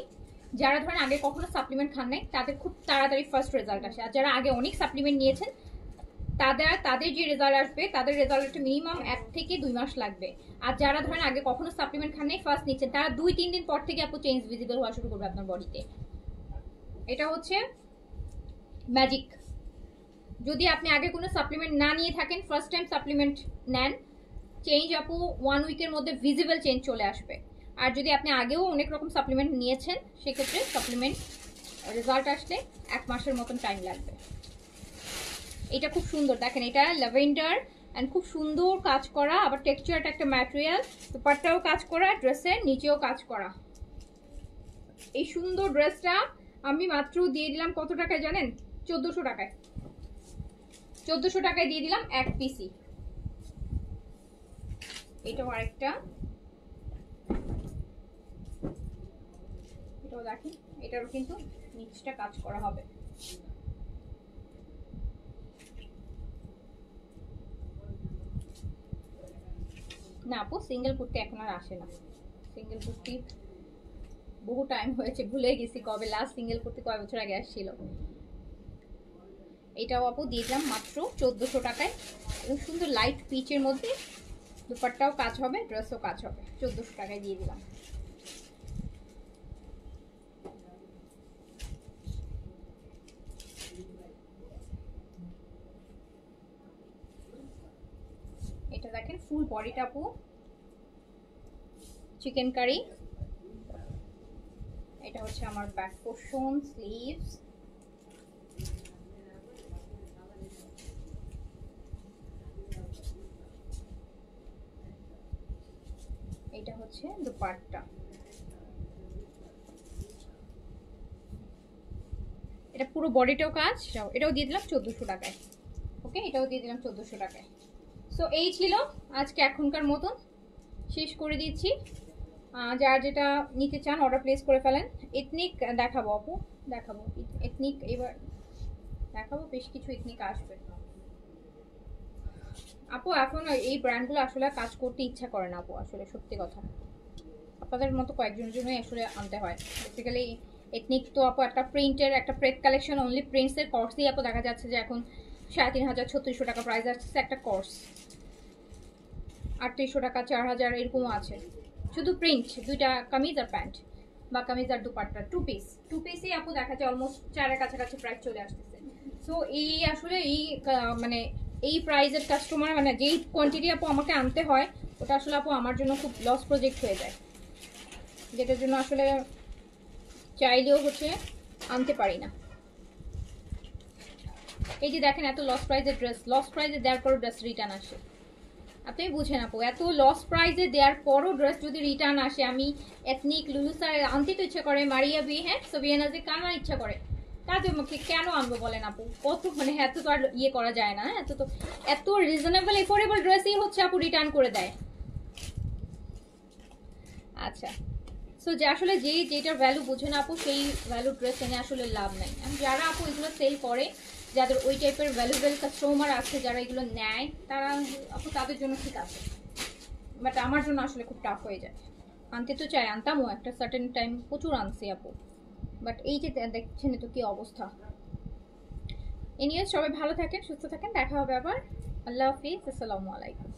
যারা ধরেন আগে কখনো সাপ্লিমেন্ট খান নাই তাদের খুব তাড়াতাড়ি ফার্স্ট রেজাল্ট আসে, আর যারা আগে অনেক সাপ্লিমেন্ট নিয়েছেন তাদের যে রেজাল্ট আসবে, তাদের রেজাল্ট মিনিমাম 1 থেকে 2 মাস লাগবে। আর যারা ধরেন আগে কখনো সাপ্লিমেন্ট খান নাই ফার্স্ট নিচ্ছেন, তারা 2-3 দিন পর থেকে আপু চেঞ্জ ভিজিবল হওয়া শুরু করবে আপনার বডিতে। এটা হচ্ছে ম্যাজিক। যদি আপনি আগে কোনো সাপ্লিমেন্ট না নিয়ে থাকেন, ফার্স্ট টাইম সাপ্লিমেন্ট নেন, চেঞ্জ আপু 1 উইকের মধ্যে ভিজিবল চেঞ্জ চলে আসবে। আর যদি আপনি আগেও অনেক রকম সাপ্লিমেন্ট নিয়েছেন সেক্ষেত্রে সাপ্লিমেন্ট রেজাল্ট আসলে 1 মাসের মতন টাইম লাগবে। এটা খুব সুন্দর দেখেন, এটা ল্যাভেন্ডার অ্যান্ড খুব সুন্দর কাজ করা, আবার টেক্সচারটা একটা ম্যাটেরিয়াল, দুপাট্টাও কাজ করা, ড্রেসের নিচেও কাজ করা। এই সুন্দর ড্রেসটা আমি মাত্র দিয়ে দিলাম কত টাকায় জানেন? 1400 টাকায়। 1400 টাকায় দিয়ে দিলাম এক পিসি। এটাও আরেকটা, এটাও দেখেন, এটারও কিন্তু নিচটা কাজ করা হবে। না আপু, সিঙ্গেল কুর্তি এখন আর আসে না। সিঙ্গেল কুর্তি বহু টাইম হয়েছে, ভুলে গেছি কবে লাস্ট সিঙ্গেল কুর্তি কয় বছর আগে আসছিল। এটাও আপু দিয়ে দিলাম মাত্র 1400 টাকায়, এবং সুন্দর লাইট পিচের মধ্যে, দুপাট্টাও কাজ হবে, ড্রেসও কাজ হবে, 1400 টাকায় দিয়ে দিলাম। এটা দেখেন ফুল বডিটা আপু চিকেন কারি। এটা হচ্ছে আমার ব্যাক পোর্শন, স্লিভস। এটা হচ্ছে দুপাট্টা। এটা পুরো বডিটাও কাজ, এটাও দিয়ে দিলাম 1400 টাকায়। ওকে, এটাও দিয়ে দিলাম 1400 টাকায়। সো এই ছিল আজকে, এখনকার মতন শেষ করে দিচ্ছি। যার যেটা নিতে চান অর্ডার প্লেস করে ফেলেন। এথনিক দেখাবো আপু, দেখাবো এথনিক, এবার দেখাবো বেশ কিছু এথনিক আসবে আপু। এখন এই ব্র্যান্ডগুলো আসলে কাজ করতে ইচ্ছা করে না আপু, আসলে সত্যি কথা। আপনাদের মতো কয়েকজনের জন্যই আসলে আনতে হয় বেসিক্যালি। এথনিক তো আপু একটা প্রিন্টের, একটা প্রেড কালেকশন, অনলি প্রিন্টসের কোর্সই আপু দেখা যাচ্ছে যে এখন 3500 3600 টাকা প্রাইস আসছে একটা কোর্স, 3800 টাকা, 4000 এরকমও আছে। শুধু প্রিন্ট, দুইটা কামিজ আর প্যান্ট, বা কামিজ আর দুপাট্টা, টু পিসই আপু দেখা যায় অলমোস্ট 4-এর কাছাকাছি প্রাইস চলে আসতেছে। সো এই আসলে এই মানে এই প্রাইজের কাস্টমার, মানে যেই কোয়ান্টিটি আপু আমাকে আনতে হয়, ওটা আসলে আপু আমার জন্য খুব লস প্রজেক্ট হয়ে যায়, যেটার জন্য আসলে চাইলেও হচ্ছে আনতে পারি না। এই যে দেখেন, এত লস প্রাইজের ড্রেস, লস প্রাইজে দেওয়ার পরও ড্রেস রিটার্ন আসে। আপনি বুঝেন আপু, এত লস প্রাইজে দেওয়ার পরও ড্রেস যদি রিটার্ন আসে, আমি এথনিক, লুলুসার আনতে তো ইচ্ছা করে, মারিয়া বি, হ্যাঁ সোভিয়ানাজে কানার ইচ্ছা করে, তাতে আমাকে কেন আনবো বলেন আপু? কত মানে এত তো আর ইয়ে করা যায় না, এত রিজনেবল এফোর্ডেবল ড্রেসই হচ্ছে আপু রিটার্ন করে দেয়। আচ্ছা, সো যে আসলে যেটার ভ্যালু বোঝে না আপু সেই ভ্যালু ড্রেস এনে আসলে লাভ নাই। আর যারা আপু এগুলো সেল করে, যাদের ওই টাইপের ভ্যালুয়েবল কাস্টমার আছে, যারা এগুলো নেয়, তারা আপু তাদের জন্য ঠিক আছে, বাট আমার জন্য আসলে খুব টাফ হয়ে যায়। আনতে তো চাই, আনতামও একটা সার্টেন টাইম, প্রচুর আনছি আপু, বাট এই যে দেখছেন তো কি অবস্থা। এনিওয়ে সবাই ভালো থাকেন, সুস্থ থাকেন, দেখা হবে আবার। আল্লাহ হাফিজ, আসসালামু আলাইকুম।